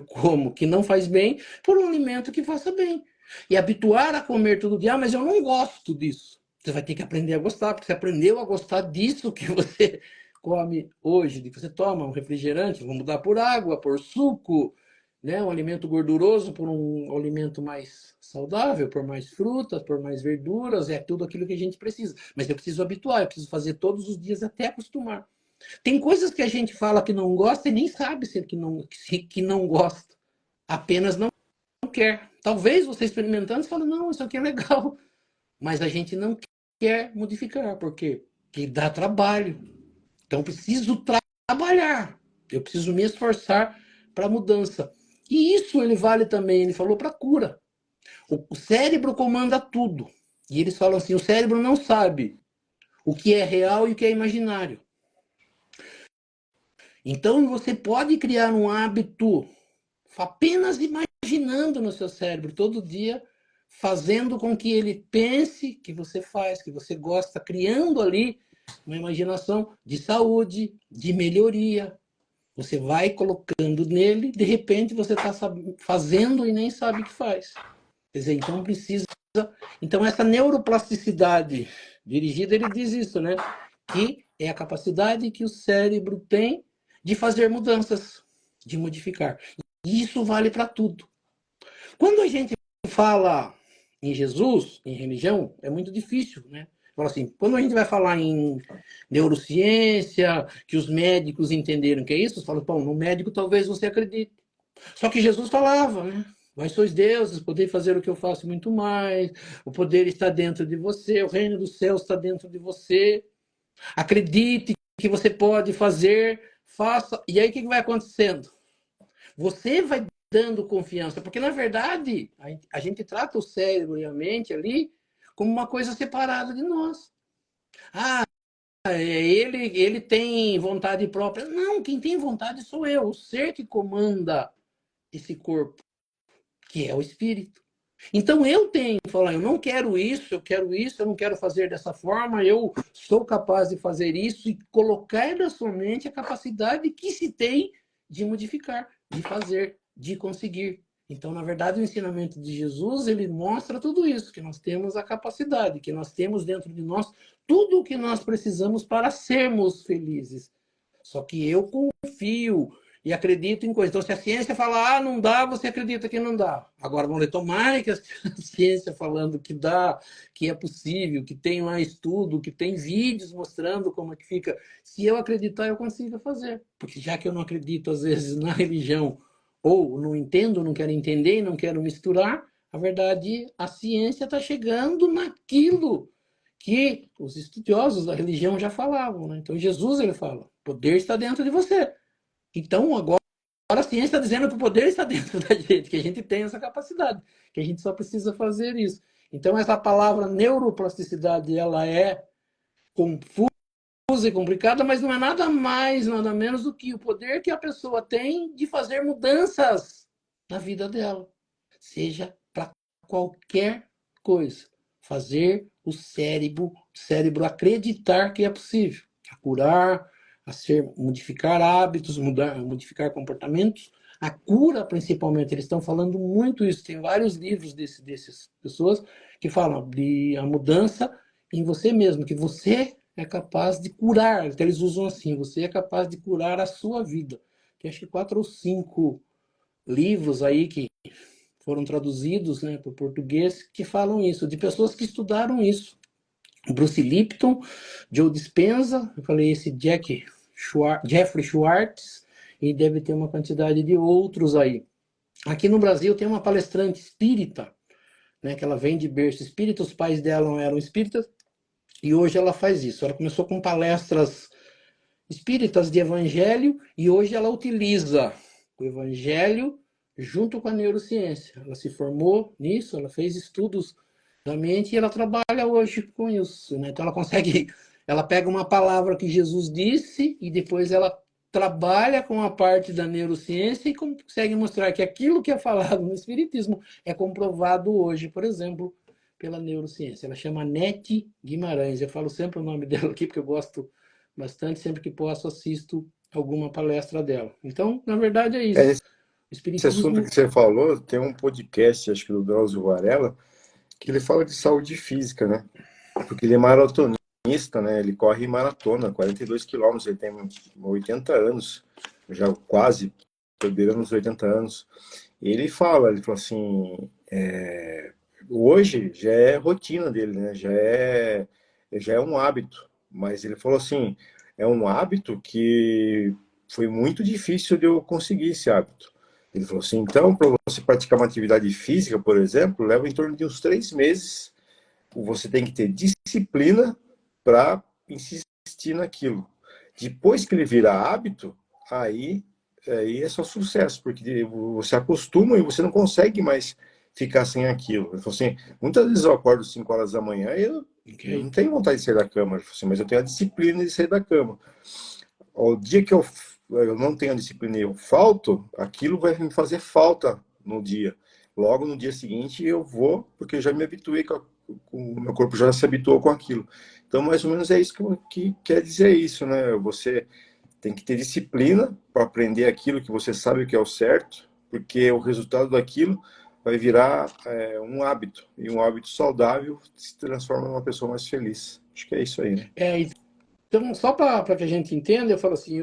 como que não faz bem por um alimento que faça bem. E habituar a comer todo dia, mas eu não gosto disso. Você vai ter que aprender a gostar, porque você aprendeu a gostar disso que você come hoje, que você toma um refrigerante, vou mudar por água, por suco, né? Um alimento gorduroso por um alimento mais saudável, por mais frutas, por mais verduras, é tudo aquilo que a gente precisa. Mas eu preciso habituar, eu preciso fazer todos os dias até acostumar. Tem coisas que a gente fala que não gosta e nem sabe se que não gosta, apenas não quer. Talvez você experimentando, você fala, não, isso aqui é legal, mas a gente não quer modificar, por quê? Porque dá trabalho. Então, eu preciso trabalhar, eu preciso me esforçar para a mudança. E isso ele vale também, ele falou para cura. O cérebro comanda tudo. E eles falam assim, o cérebro não sabe o que é real e o que é imaginário. Então você pode criar um hábito apenas imaginando no seu cérebro todo dia, fazendo com que ele pense que você faz, que você gosta, criando ali uma imaginação de saúde, de melhoria. Você vai colocando nele, de repente você está fazendo e nem sabe o que faz. Quer dizer, então precisa. Então, essa neuroplasticidade dirigida, ele diz isso, né? Que é a capacidade que o cérebro tem de fazer mudanças, de modificar. E isso vale para tudo. Quando a gente fala em Jesus, em religião, é muito difícil, né? Fala assim, quando a gente vai falar em neurociência, que os médicos entenderam que é isso, fala, bom, no médico talvez você acredite. Só que Jesus falava, né? Vós sois deuses, podeis fazer o que eu faço muito mais, o poder está dentro de você, o reino dos céus está dentro de você. Acredite que você pode fazer, faça. E aí o que vai acontecendo? Você vai dando confiança, porque na verdade a gente trata o cérebro e a mente ali como uma coisa separada de nós. Ah, ele tem vontade própria. Não, quem tem vontade sou eu, o ser que comanda esse corpo, que é o espírito. Então eu tenho que falar, eu não quero isso, eu quero isso, eu não quero fazer dessa forma, eu sou capaz de fazer isso e colocar na sua mente a capacidade que se tem de modificar, de fazer, de conseguir. Então, na verdade, o ensinamento de Jesus, ele mostra tudo isso, que nós temos a capacidade, que nós temos dentro de nós tudo o que nós precisamos para sermos felizes. Só que eu confio e acredito em coisas. Então, se a ciência fala, ah, não dá, você acredita que não dá. Agora, vamos ler, tomara que a ciência falando que dá, que é possível, que tem lá estudo, que tem vídeos mostrando como é que fica. Se eu acreditar, eu consigo fazer. Porque já que eu não acredito, às vezes, na religião, ou não entendo, não quero entender e não quero misturar, a verdade, a ciência está chegando naquilo que os estudiosos da religião já falavam. Né? Então, Jesus, ele fala, o poder está dentro de você. Então, agora a ciência está dizendo que o poder está dentro da gente, que a gente tem essa capacidade, que a gente só precisa fazer isso. Então, essa palavra neuroplasticidade, ela é confusa e complicada, mas não é nada mais, nada menos do que o poder que a pessoa tem de fazer mudanças na vida dela, seja para qualquer coisa. Fazer o cérebro acreditar que é possível, a curar, modificar hábitos, modificar comportamentos. A cura, principalmente, eles estão falando muito isso. Tem vários livros dessas pessoas que falam de a mudança em você mesmo, que você é capaz de curar. Então, eles usam assim: você é capaz de curar a sua vida. Tem acho que 4 ou 5 livros aí que foram traduzidos, né, para o português, que falam isso, de pessoas que estudaram isso. Bruce Lipton, Joe Dispenza, eu falei esse Jeffrey Schwartz, e deve ter uma quantidade de outros aí. Aqui no Brasil tem uma palestrante espírita, né, que ela vem de berço espírita, os pais dela eram espíritas, e hoje ela faz isso. Ela começou com palestras espíritas de evangelho, e hoje ela utiliza o evangelho junto com a neurociência. Ela se formou nisso, ela fez estudos da mente e ela trabalha hoje com isso, né? Então ela pega uma palavra que Jesus disse e depois ela trabalha com a parte da neurociência e consegue mostrar que aquilo que é falado no espiritismo é comprovado hoje, por exemplo, pela neurociência. Ela chama Nete Guimarães. Eu falo sempre o nome dela aqui porque eu gosto bastante, sempre que posso assisto alguma palestra dela. Então, na verdade é isso. Esse O assunto espiritismo... que você falou, tem um podcast, acho que do Drauzio Varela, que ele fala de saúde física, né? Porque ele é maratonista, né? Ele corre maratona, 42 quilômetros, ele tem 80 anos, já quase, beirando os 80 anos. E ele falou assim, hoje já é rotina dele, né? Já é um hábito. Mas ele falou assim, é um hábito que foi muito difícil de eu conseguir esse hábito. Ele falou assim, então, para você praticar uma atividade física, por exemplo, leva em torno de uns 3 meses. Você tem que ter disciplina para insistir naquilo. Depois que ele vira hábito, aí é só sucesso, porque você acostuma e você não consegue mais ficar sem aquilo. Ele falou assim, muitas vezes eu acordo 5 horas da manhã e eu não tenho vontade de sair da cama. Ele falou assim, mas eu tenho a disciplina de sair da cama. O dia que eu não tenho a disciplina e eu falto, aquilo vai me fazer falta no dia. Logo no dia seguinte eu vou, porque eu já me habituei, o meu corpo já se habituou com aquilo. Então, mais ou menos é isso que quer dizer isso, né? Você tem que ter disciplina para aprender aquilo que você sabe que é o certo, porque o resultado daquilo vai virar um hábito, e um hábito saudável se transforma em uma pessoa mais feliz. Acho que é isso aí, né? Então, só para que a gente entenda, eu falo assim,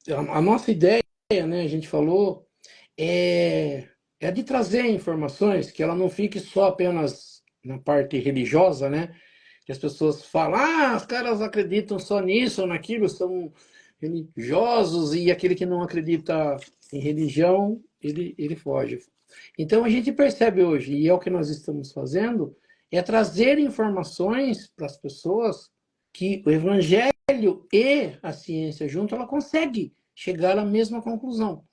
a nossa ideia, né, a gente falou, é de trazer informações que ela não fique só apenas na parte religiosa, né? Que as pessoas falam, os caras acreditam só nisso ou naquilo, são religiosos, e aquele que não acredita em religião, ele foge. Então a gente percebe hoje, e é o que nós estamos fazendo, é trazer informações para as pessoas que o evangelho e a ciência junto, ela consegue chegar à mesma conclusão,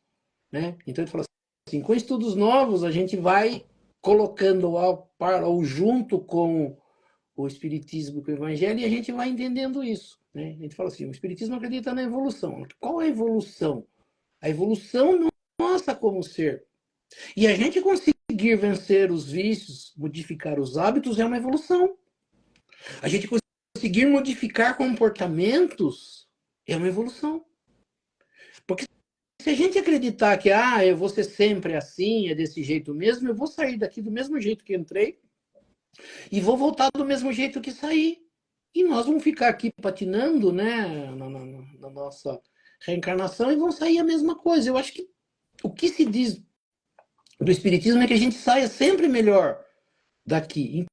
né? Então ele fala assim, com estudos novos a gente vai colocando ao par ou junto com o espiritismo, com o evangelho, e a gente vai entendendo isso, né? A gente fala assim, o espiritismo acredita na evolução. Qual é a evolução? A evolução nossa como ser. E a gente conseguir vencer os vícios, modificar os hábitos, é uma evolução. A gente conseguir modificar comportamentos é uma evolução. Porque se a gente acreditar que eu vou ser sempre assim, é desse jeito mesmo, eu vou sair daqui do mesmo jeito que entrei e vou voltar do mesmo jeito que saí. E nós vamos ficar aqui patinando, né, na nossa reencarnação e vão sair a mesma coisa. Eu acho que o que se diz do espiritismo é que a gente saia sempre melhor daqui.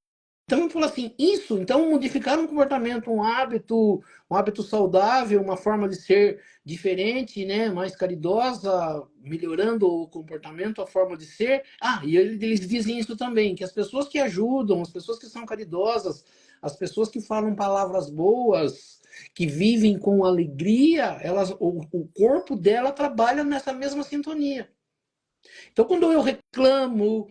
Então, falou assim, então modificar um comportamento, um hábito saudável, uma forma de ser diferente, né, mais caridosa, melhorando o comportamento, a forma de ser. E eles dizem isso também, que as pessoas que ajudam, as pessoas que são caridosas, as pessoas que falam palavras boas, que vivem com alegria, o corpo dela trabalha nessa mesma sintonia. Então, quando eu reclamo,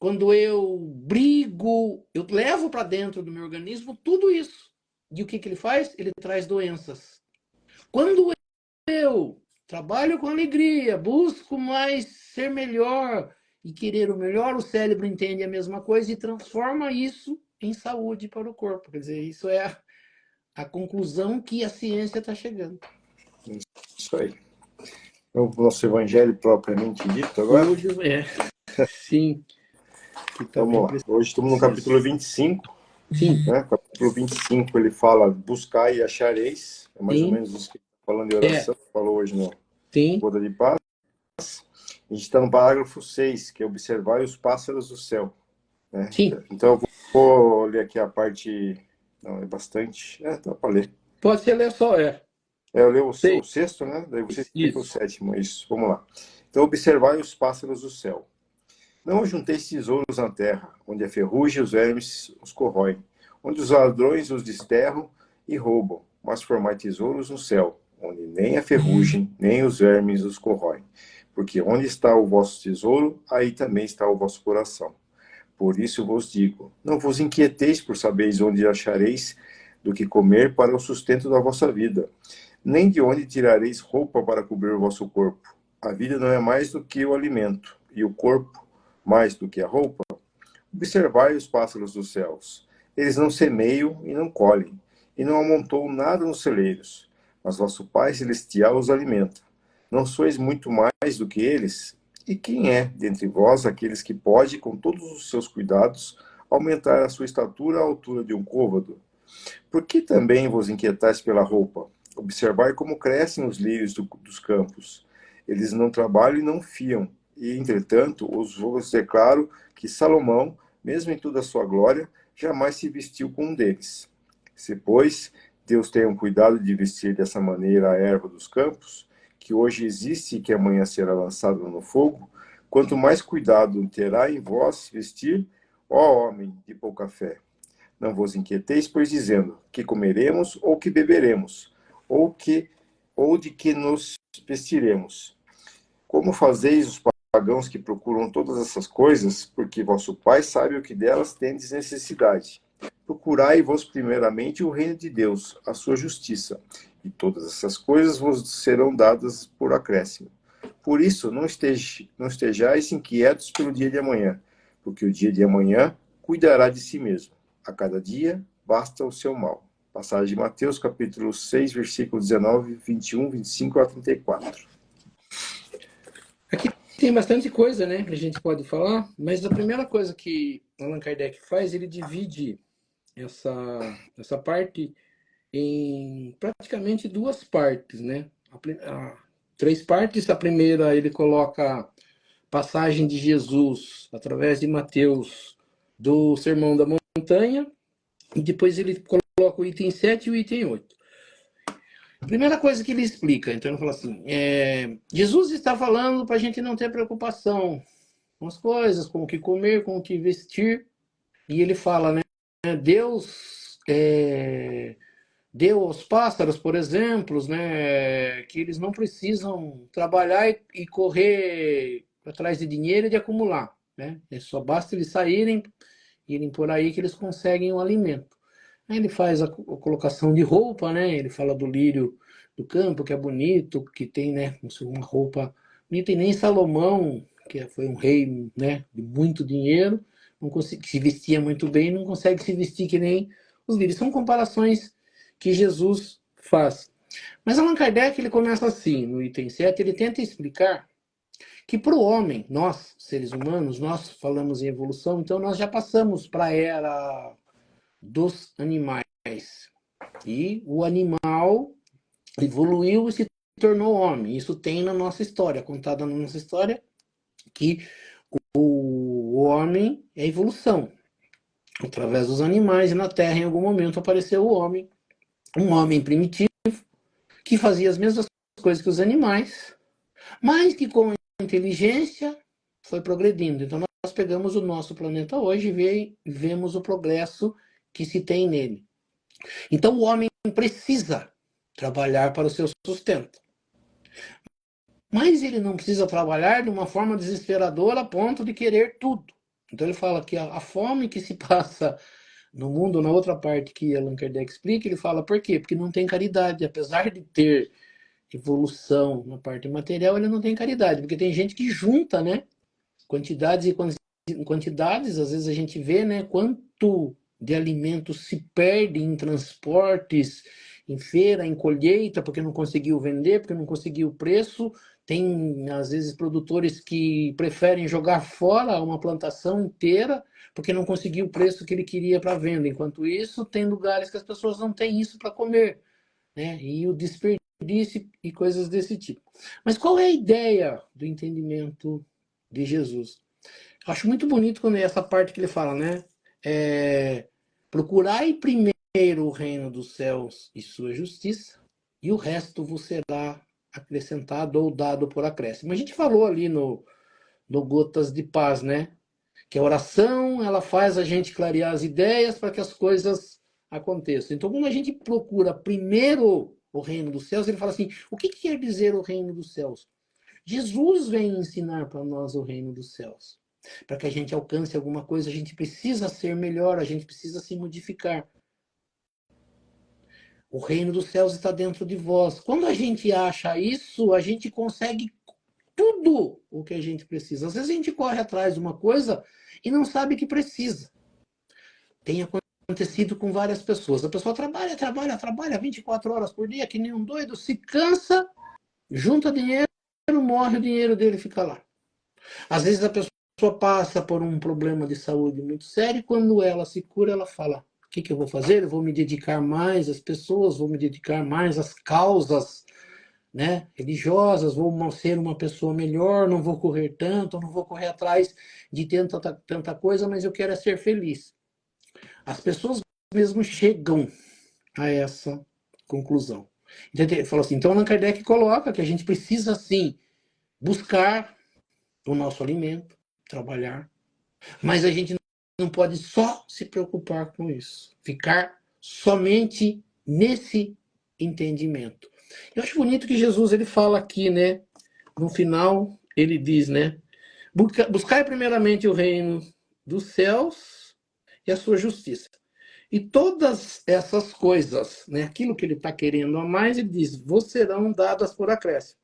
quando eu brigo, eu levo para dentro do meu organismo tudo isso. E o que ele faz? Ele traz doenças. Quando eu trabalho com alegria, busco mais ser melhor e querer o melhor, o cérebro entende a mesma coisa e transforma isso em saúde para o corpo. Quer dizer, isso é a conclusão que a ciência está chegando. Isso aí. O nosso evangelho propriamente dito agora. Hoje sim. Que tá Vamos lá. Hoje estamos no capítulo 25. Sim. Né? Capítulo 25 ele fala: buscai e achareis. É mais ou menos isso que está falando de oração. Falou hoje no Boda de Paz. A gente está no parágrafo 6, que é observar os pássaros do céu. Né? Sim. Então eu vou ler aqui a parte. Não, é bastante. Dá para ler. Pode ser ler só, eu leio o sexto, né? Daí você explica o sétimo. Isso, vamos lá. Então, observai os pássaros do céu. Não junteis tesouros na terra, onde a ferrugem e os vermes os corroem, onde os ladrões os desterram e roubam, mas formai tesouros no céu, onde nem a ferrugem, nem os vermes os corroem. Porque onde está o vosso tesouro, aí também está o vosso coração. Por isso vos digo, não vos inquieteis por saberes onde achareis do que comer para o sustento da vossa vida, nem de onde tirareis roupa para cobrir o vosso corpo. A vida não é mais do que o alimento, e o corpo mais do que a roupa. Observai os pássaros dos céus. Eles não semeiam e não colhem, e não amontoam nada nos celeiros, mas vosso Pai Celestial os alimenta. Não sois muito mais do que eles? E quem é, dentre vós, aqueles que pode, com todos os seus cuidados, aumentar a sua estatura à altura de um côvado? Por que também vos inquietais pela roupa? Observai como crescem os lírios dos campos. Eles não trabalham e não fiam. E, entretanto, vos declaro que Salomão, mesmo em toda a sua glória, jamais se vestiu com um deles. Se, pois, Deus tem um cuidado de vestir dessa maneira a erva dos campos, que hoje existe e que amanhã será lançada no fogo, quanto mais cuidado terá em vós vestir, ó homem de pouca fé. Não vos inquieteis, pois dizendo, que comeremos ou que beberemos, ou de que nos vestiremos. Como fazeis os pagãos que procuram todas essas coisas, porque vosso Pai sabe o que delas tendes necessidade. Procurai-vos primeiramente o reino de Deus, a sua justiça, e todas essas coisas vos serão dadas por acréscimo. Por isso, não estejais inquietos pelo dia de amanhã, porque o dia de amanhã cuidará de si mesmo. A cada dia basta o seu mal. Passagem de Mateus, capítulo 6, versículos 19, 21, 25 a 34. Aqui tem bastante coisa, né, que a gente pode falar, mas a primeira coisa que Allan Kardec faz, ele divide essa parte em praticamente duas partes, né? Três partes. A primeira, ele coloca passagem de Jesus através de Mateus do Sermão da Montanha, e depois ele coloca o item 7 e o item 8. Primeira coisa que ele explica, então ele fala assim, Jesus está falando para a gente não ter preocupação com as coisas, com o que comer, com o que vestir, e ele fala, né, Deus deu aos pássaros, por exemplo, né, que eles não precisam trabalhar e correr atrás de dinheiro e de acumular, né? Só basta eles saírem, irem por aí que eles conseguem o alimento. Aí ele faz a colocação de roupa, né? Ele fala do lírio do campo, que é bonito, que tem, né, uma roupa bonita, e nem Salomão, que foi um rei, né, de muito dinheiro, não consegue, se vestia muito bem, não consegue se vestir que nem os lírios. São comparações que Jesus faz. Mas Allan Kardec, ele começa assim, no item 7, ele tenta explicar que para o homem, nós, seres humanos, nós falamos em evolução, então nós já passamos para a era dos animais. E o animal evoluiu e se tornou homem. Isso tem na nossa história, contada na nossa história, que o homem é evolução. Através dos animais e na Terra, em algum momento, apareceu o homem, um homem primitivo, que fazia as mesmas coisas que os animais, mas que com inteligência foi progredindo. Então nós pegamos o nosso planeta hoje e vemos o progresso que se tem nele. Então o homem precisa trabalhar para o seu sustento. Mas ele não precisa trabalhar de uma forma desesperadora a ponto de querer tudo. Então ele fala que a fome que se passa no mundo, na outra parte que Allan Kardec explica, ele fala por quê? Porque não tem caridade. Apesar de ter evolução na parte material, ele não tem caridade. Porque tem gente que junta, né? Quantidades e quantidades, às vezes a gente vê, né? Quanto de alimentos se perde em transportes, em feira, em colheita, porque não conseguiu vender, porque não conseguiu o preço. Tem, às vezes, produtores que preferem jogar fora uma plantação inteira porque não conseguiu o preço que ele queria para venda. Enquanto isso, tem lugares que as pessoas não têm isso para comer, né? E o desperdício e coisas desse tipo. Mas qual é a ideia do entendimento de Jesus? Eu acho muito bonito quando é essa parte que ele fala, né? Procurai primeiro o reino dos céus e sua justiça, e o resto vos será acrescentado ou dado por acréscimo. A gente falou ali no Gotas de Paz, né? Que a oração, ela faz a gente clarear as ideias para que as coisas aconteçam. Então, quando a gente procura primeiro o reino dos céus, ele fala assim, o que quer dizer o reino dos céus? Jesus vem ensinar para nós o reino dos céus. Para que a gente alcance alguma coisa, a gente precisa ser melhor, a gente precisa se modificar. O reino dos céus está dentro de vós. Quando a gente acha isso, a gente consegue tudo o que a gente precisa. Às vezes a gente corre atrás de uma coisa e não sabe que precisa. Tem acontecido com várias pessoas. A pessoa trabalha 24 horas por dia, que nem um doido, se cansa, junta dinheiro, morre, o dinheiro dele fica lá. Às vezes a pessoa passa por um problema de saúde muito sério e quando ela se cura, ela fala, o que eu vou fazer? Eu vou me dedicar mais às pessoas, vou me dedicar mais às causas, né, religiosas, vou ser uma pessoa melhor, não vou correr tanto, não vou correr atrás de tanta coisa, mas eu quero é ser feliz. As pessoas mesmo chegam a essa conclusão. Então, ele falou assim, então Allan Kardec coloca que a gente precisa, sim, buscar o nosso alimento, trabalhar, mas a gente não pode só se preocupar com isso, ficar somente nesse entendimento. Eu acho bonito que Jesus ele fala aqui, né? No final ele diz, né? Buscai primeiramente o reino dos céus e a sua justiça. E todas essas coisas, né? Aquilo que ele está querendo a mais, ele diz: vos serão dadas por acréscimo.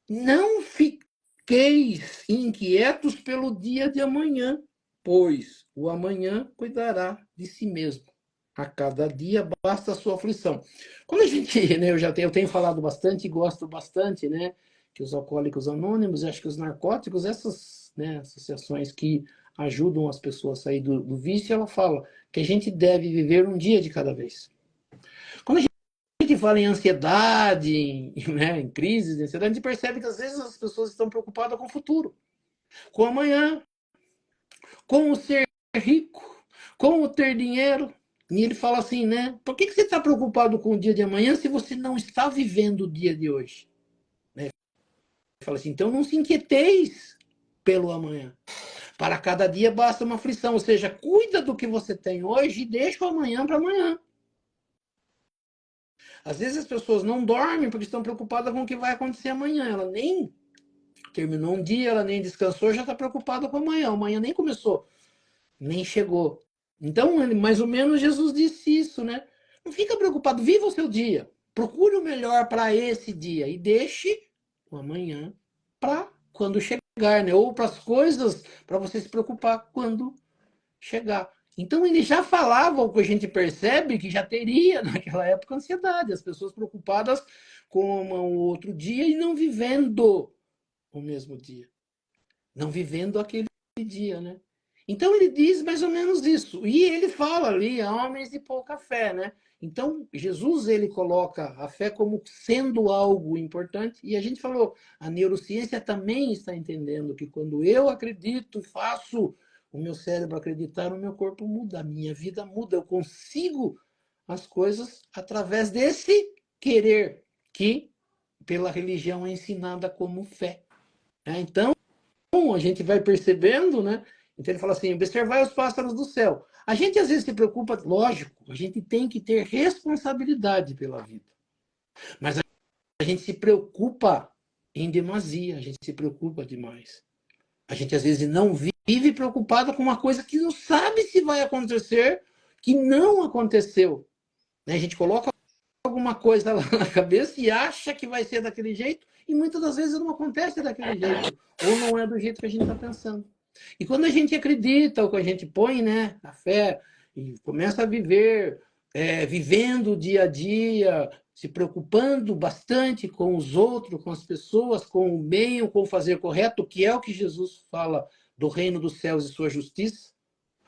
Não fiqueis inquietos pelo dia de amanhã, pois o amanhã cuidará de si mesmo. A cada dia basta a sua aflição. Quando a gente, né, eu tenho falado bastante e gosto bastante, né, que os alcoólicos anônimos, acho que os narcóticos, essas, né, associações que ajudam as pessoas a sair do vício, ela fala que a gente deve viver um dia de cada vez. Quando a gente fala em ansiedade, né, em crises de ansiedade, a gente percebe que às vezes as pessoas estão preocupadas com o futuro, com o amanhã, com o ser rico, com o ter dinheiro. E ele fala assim, né? Por que você está preocupado com o dia de amanhã se você não está vivendo o dia de hoje? Né? Ele fala assim, então não se inquieteis pelo amanhã. Para cada dia basta uma aflição, ou seja, cuida do que você tem hoje e deixa o amanhã para amanhã. Às vezes as pessoas não dormem porque estão preocupadas com o que vai acontecer amanhã. Ela nem terminou um dia, ela nem descansou, já está preocupada com amanhã. Amanhã nem começou, nem chegou. Então, mais ou menos, Jesus disse isso, né? Não fica preocupado, viva o seu dia. Procure o melhor para esse dia e deixe o amanhã para quando chegar, né? Ou para as coisas, para você se preocupar quando chegar. Então ele já falava o que a gente percebe que já teria naquela época ansiedade, as pessoas preocupadas com o outro dia e não vivendo o mesmo dia, não vivendo aquele dia, né? Então ele diz mais ou menos isso. E ele fala ali, homens de pouca fé, né? Então Jesus ele coloca a fé como sendo algo importante e a gente falou, a neurociência também está entendendo que quando eu acredito, faço o meu cérebro acreditar, o meu corpo muda, a minha vida muda, eu consigo as coisas através desse querer que pela religião é ensinada como fé. Então a gente vai percebendo, né? Então ele fala assim, observai os pássaros do céu. A gente às vezes se preocupa, lógico, a gente tem que ter responsabilidade pela vida. Mas a gente se preocupa em demasia, a gente se preocupa demais. A gente às vezes não vive preocupada com uma coisa que não sabe se vai acontecer, que não aconteceu. Né? A gente coloca alguma coisa lá na cabeça e acha que vai ser daquele jeito, e muitas das vezes não acontece daquele jeito, ou não é do jeito que a gente está pensando. E quando a gente acredita, ou que a gente põe, né, a fé, e começa a viver, vivendo o dia a dia, se preocupando bastante com os outros, com as pessoas, com o bem, com o fazer correto, que é o que Jesus fala do reino dos céus e sua justiça,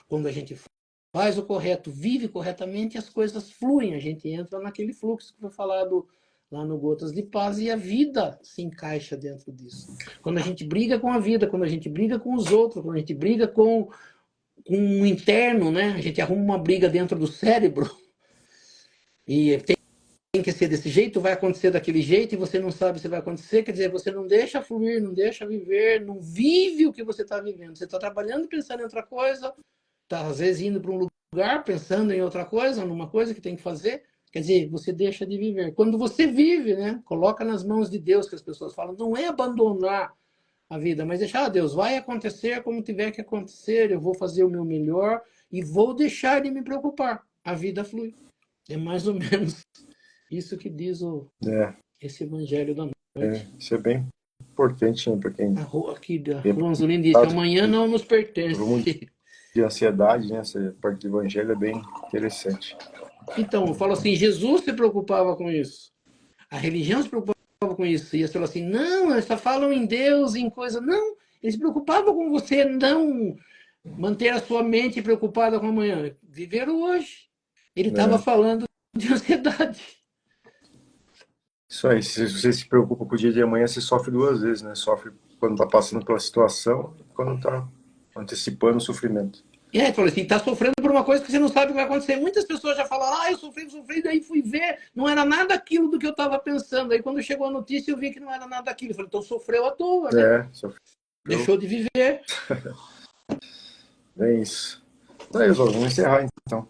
quando a gente faz o correto, vive corretamente, as coisas fluem, a gente entra naquele fluxo que foi falado lá no Gotas de Paz, e a vida se encaixa dentro disso. Quando a gente briga com a vida, quando a gente briga com os outros, quando a gente briga com o interno, né? A gente arruma uma briga dentro do cérebro, e tem que ser desse jeito, vai acontecer daquele jeito, e você não sabe se vai acontecer, quer dizer, você não deixa fluir, não deixa viver, não vive o que você está vivendo. Você está trabalhando pensando em outra coisa, está às vezes indo para um lugar pensando em outra coisa, numa coisa que tem que fazer, quer dizer, você deixa de viver. Quando você vive, né, coloca nas mãos de Deus, que as pessoas falam, não é abandonar a vida, mas deixar, Deus, vai acontecer como tiver que acontecer, eu vou fazer o meu melhor e vou deixar de me preocupar. A vida flui. É mais ou menos isso que diz esse evangelho da noite. Isso é bem importante, né, para quem Aqui da tem Ronzolino disse, amanhã não nos pertence. de ansiedade, né? Essa parte do evangelho é bem interessante. Então, eu falo assim, Jesus se preocupava com isso. A religião se preocupava com isso. E eles falam assim, não, eles só falam em Deus, em coisa. Não, eles se preocupavam com você não manter a sua mente preocupada com amanhã. Viver o hoje. Ele estava falando de ansiedade. Isso aí, se você se preocupa com o dia de amanhã, você sofre duas vezes, né? Sofre quando está passando pela situação e quando está antecipando o sofrimento. Ele falou assim, está sofrendo por uma coisa que você não sabe o que vai acontecer. Muitas pessoas já falaram, eu sofri, daí fui ver, não era nada aquilo do que eu estava pensando. Aí quando chegou a notícia, eu vi que não era nada aquilo. Eu falei, então sofreu à toa, né? Sofreu. Deixou de viver. É isso. Então é isso, vamos encerrar então.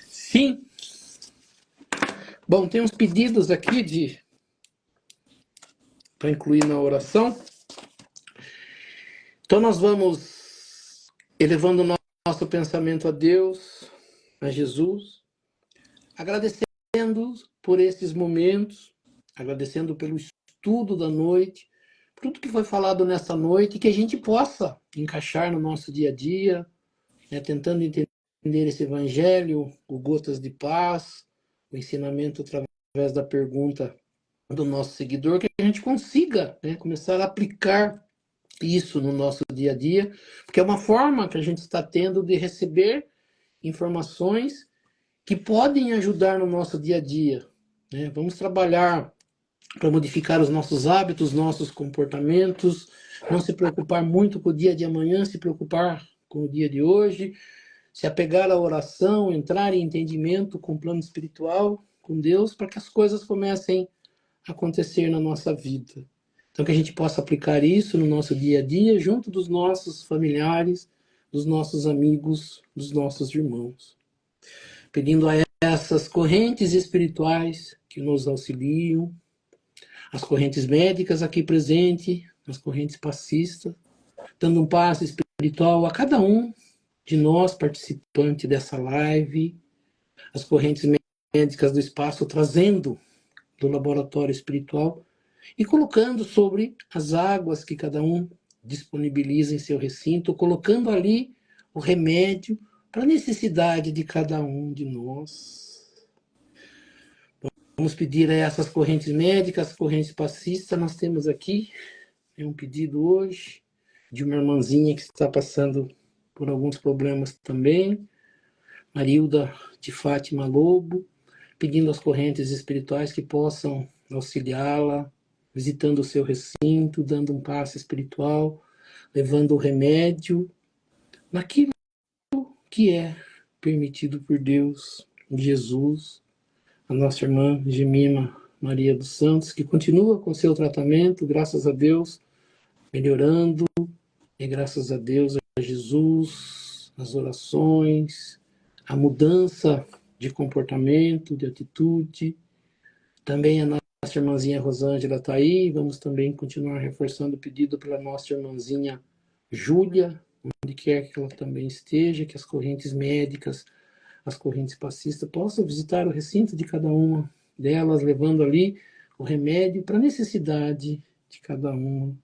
Sim. Bom, tem uns pedidos aqui para incluir na oração. Então nós vamos elevando o nosso pensamento a Deus, a Jesus, agradecendo por esses momentos, agradecendo pelo estudo da noite, por tudo que foi falado nessa noite, que a gente possa encaixar no nosso dia a dia, né, tentando entender esse evangelho, o Gotas de Paz, o ensinamento através da pergunta do nosso seguidor, que a gente consiga, né, começar a aplicar isso no nosso dia a dia, porque é uma forma que a gente está tendo de receber informações que podem ajudar no nosso dia a dia. Né? Vamos trabalhar para modificar os nossos hábitos, nossos comportamentos, não se preocupar muito com o dia de amanhã, se preocupar com o dia de hoje, se apegar à oração, entrar em entendimento com o plano espiritual, com Deus, para que as coisas comecem a acontecer na nossa vida. Então, que a gente possa aplicar isso no nosso dia a dia, junto dos nossos familiares, dos nossos amigos, dos nossos irmãos. Pedindo a essas correntes espirituais que nos auxiliam, as correntes médicas aqui presentes, as correntes passistas, dando um passo espiritual a cada um de nós, participantes dessa live, as correntes médicas do espaço, trazendo do laboratório espiritual e colocando sobre as águas que cada um disponibiliza em seu recinto, colocando ali o remédio para a necessidade de cada um de nós. Vamos pedir a essas correntes médicas, correntes passistas, nós temos aqui um pedido hoje de uma irmãzinha que está passando por alguns problemas também, Marilda de Fátima Lobo, pedindo às correntes espirituais que possam auxiliá-la, visitando o seu recinto, dando um passo espiritual, levando o remédio naquilo que é permitido por Deus, Jesus, a nossa irmã Gemima Maria dos Santos, que continua com seu tratamento, graças a Deus, melhorando, e graças a Deus, a Jesus, as orações, a mudança de comportamento, de atitude. Também a nossa irmãzinha Rosângela está aí. Vamos também continuar reforçando o pedido pela nossa irmãzinha Júlia, onde quer que ela também esteja, que as correntes médicas, as correntes passistas possam visitar o recinto de cada uma delas, levando ali o remédio para a necessidade de cada uma.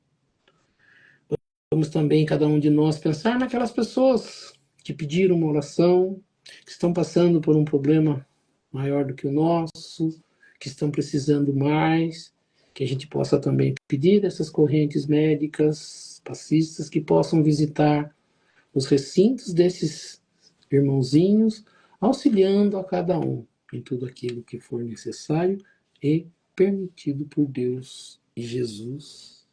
Vamos também, cada um de nós, pensar naquelas pessoas que pediram uma oração, que estão passando por um problema maior do que o nosso, que estão precisando mais, que a gente possa também pedir essas correntes médicas, passistas, que possam visitar os recintos desses irmãozinhos, auxiliando a cada um em tudo aquilo que for necessário e permitido por Deus e Jesus.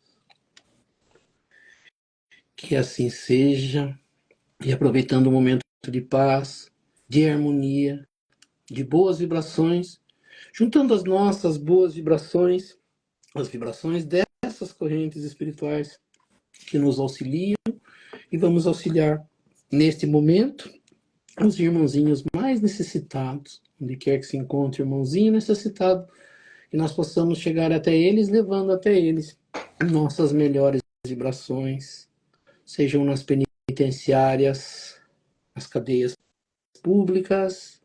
Que assim seja, e aproveitando o momento de paz, de harmonia, de boas vibrações, juntando as nossas boas vibrações, as vibrações dessas correntes espirituais que nos auxiliam, e vamos auxiliar neste momento os irmãozinhos mais necessitados, onde quer que se encontre irmãozinho necessitado, que nós possamos chegar até eles, levando até eles nossas melhores vibrações, sejam nas penitenciárias, nas cadeias públicas,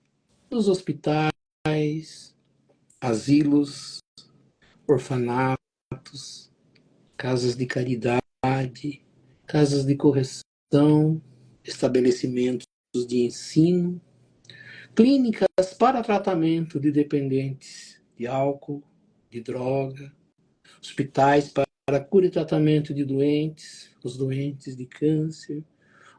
nos hospitais, asilos, orfanatos, casas de caridade, casas de correção, estabelecimentos de ensino, clínicas para tratamento de dependentes de álcool, de droga, hospitais para cura e tratamento de doentes, os doentes de câncer,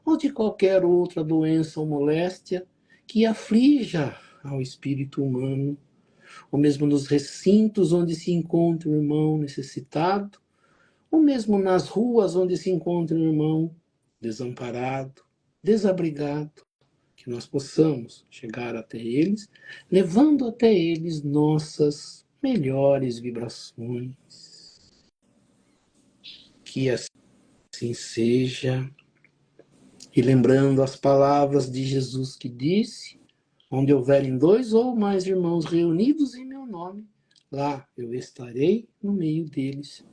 ou de qualquer outra doença ou moléstia que aflija ao espírito humano, ou mesmo nos recintos onde se encontra um irmão necessitado, ou mesmo nas ruas onde se encontra um irmão desamparado, desabrigado, que nós possamos chegar até eles, levando até eles nossas melhores vibrações. Que assim seja. E lembrando as palavras de Jesus que disse, onde houverem 2 ou mais irmãos reunidos em meu nome, lá eu estarei no meio deles.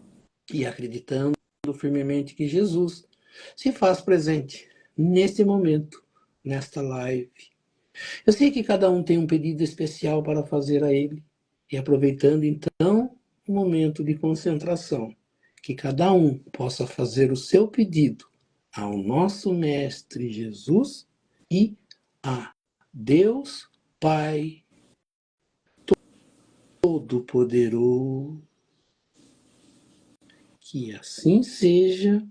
E acreditando firmemente que Jesus se faz presente neste momento, nesta live. Eu sei que cada um tem um pedido especial para fazer a ele, e aproveitando então o momento de concentração, que cada um possa fazer o seu pedido ao nosso Mestre Jesus e a Deus Pai Todo-Poderoso. Que assim seja,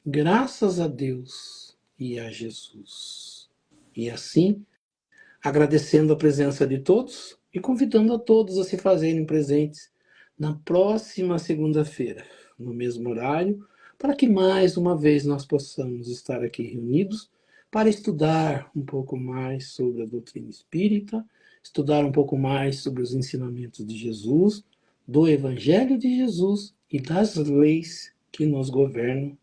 graças a Deus e a Jesus. E assim, agradecendo a presença de todos e convidando a todos a se fazerem presentes na próxima segunda-feira, no mesmo horário, para que mais uma vez nós possamos estar aqui reunidos para estudar um pouco mais sobre a doutrina espírita, estudar um pouco mais sobre os ensinamentos de Jesus, do Evangelho de Jesus e das leis que nos governam.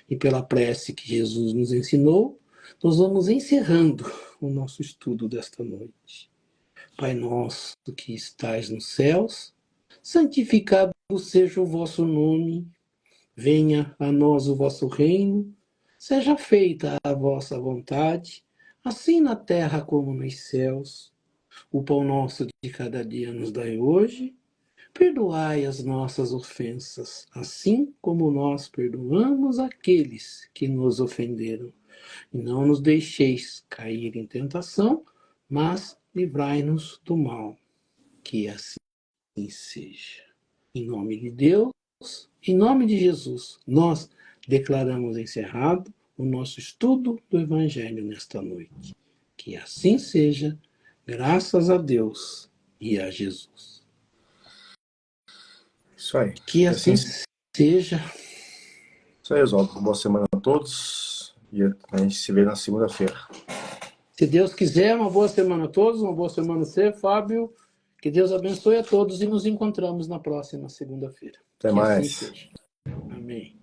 E pela prece que Jesus nos ensinou, nós vamos encerrando o nosso estudo desta noite. Pai nosso que estais nos céus, santificado seja o vosso nome, venha a nós o vosso reino, seja feita a vossa vontade, assim na terra como nos céus. O pão nosso de cada dia nos dai hoje, perdoai as nossas ofensas, assim como nós perdoamos aqueles que nos ofenderam. E não nos deixeis cair em tentação, mas livrai-nos do mal. Que assim seja. Em nome de Deus, em nome de Jesus, nós declaramos encerrado o nosso estudo do Evangelho nesta noite. Que assim seja, graças a Deus e a Jesus. Isso aí. Que assim seja. Isso aí, Oswaldo. Boa semana a todos e a gente se vê na segunda-feira. Se Deus quiser, uma boa semana a todos, uma boa semana a você, Fábio. Que Deus abençoe a todos e nos encontramos na próxima segunda-feira. Até que mais. Assim seja. Amém.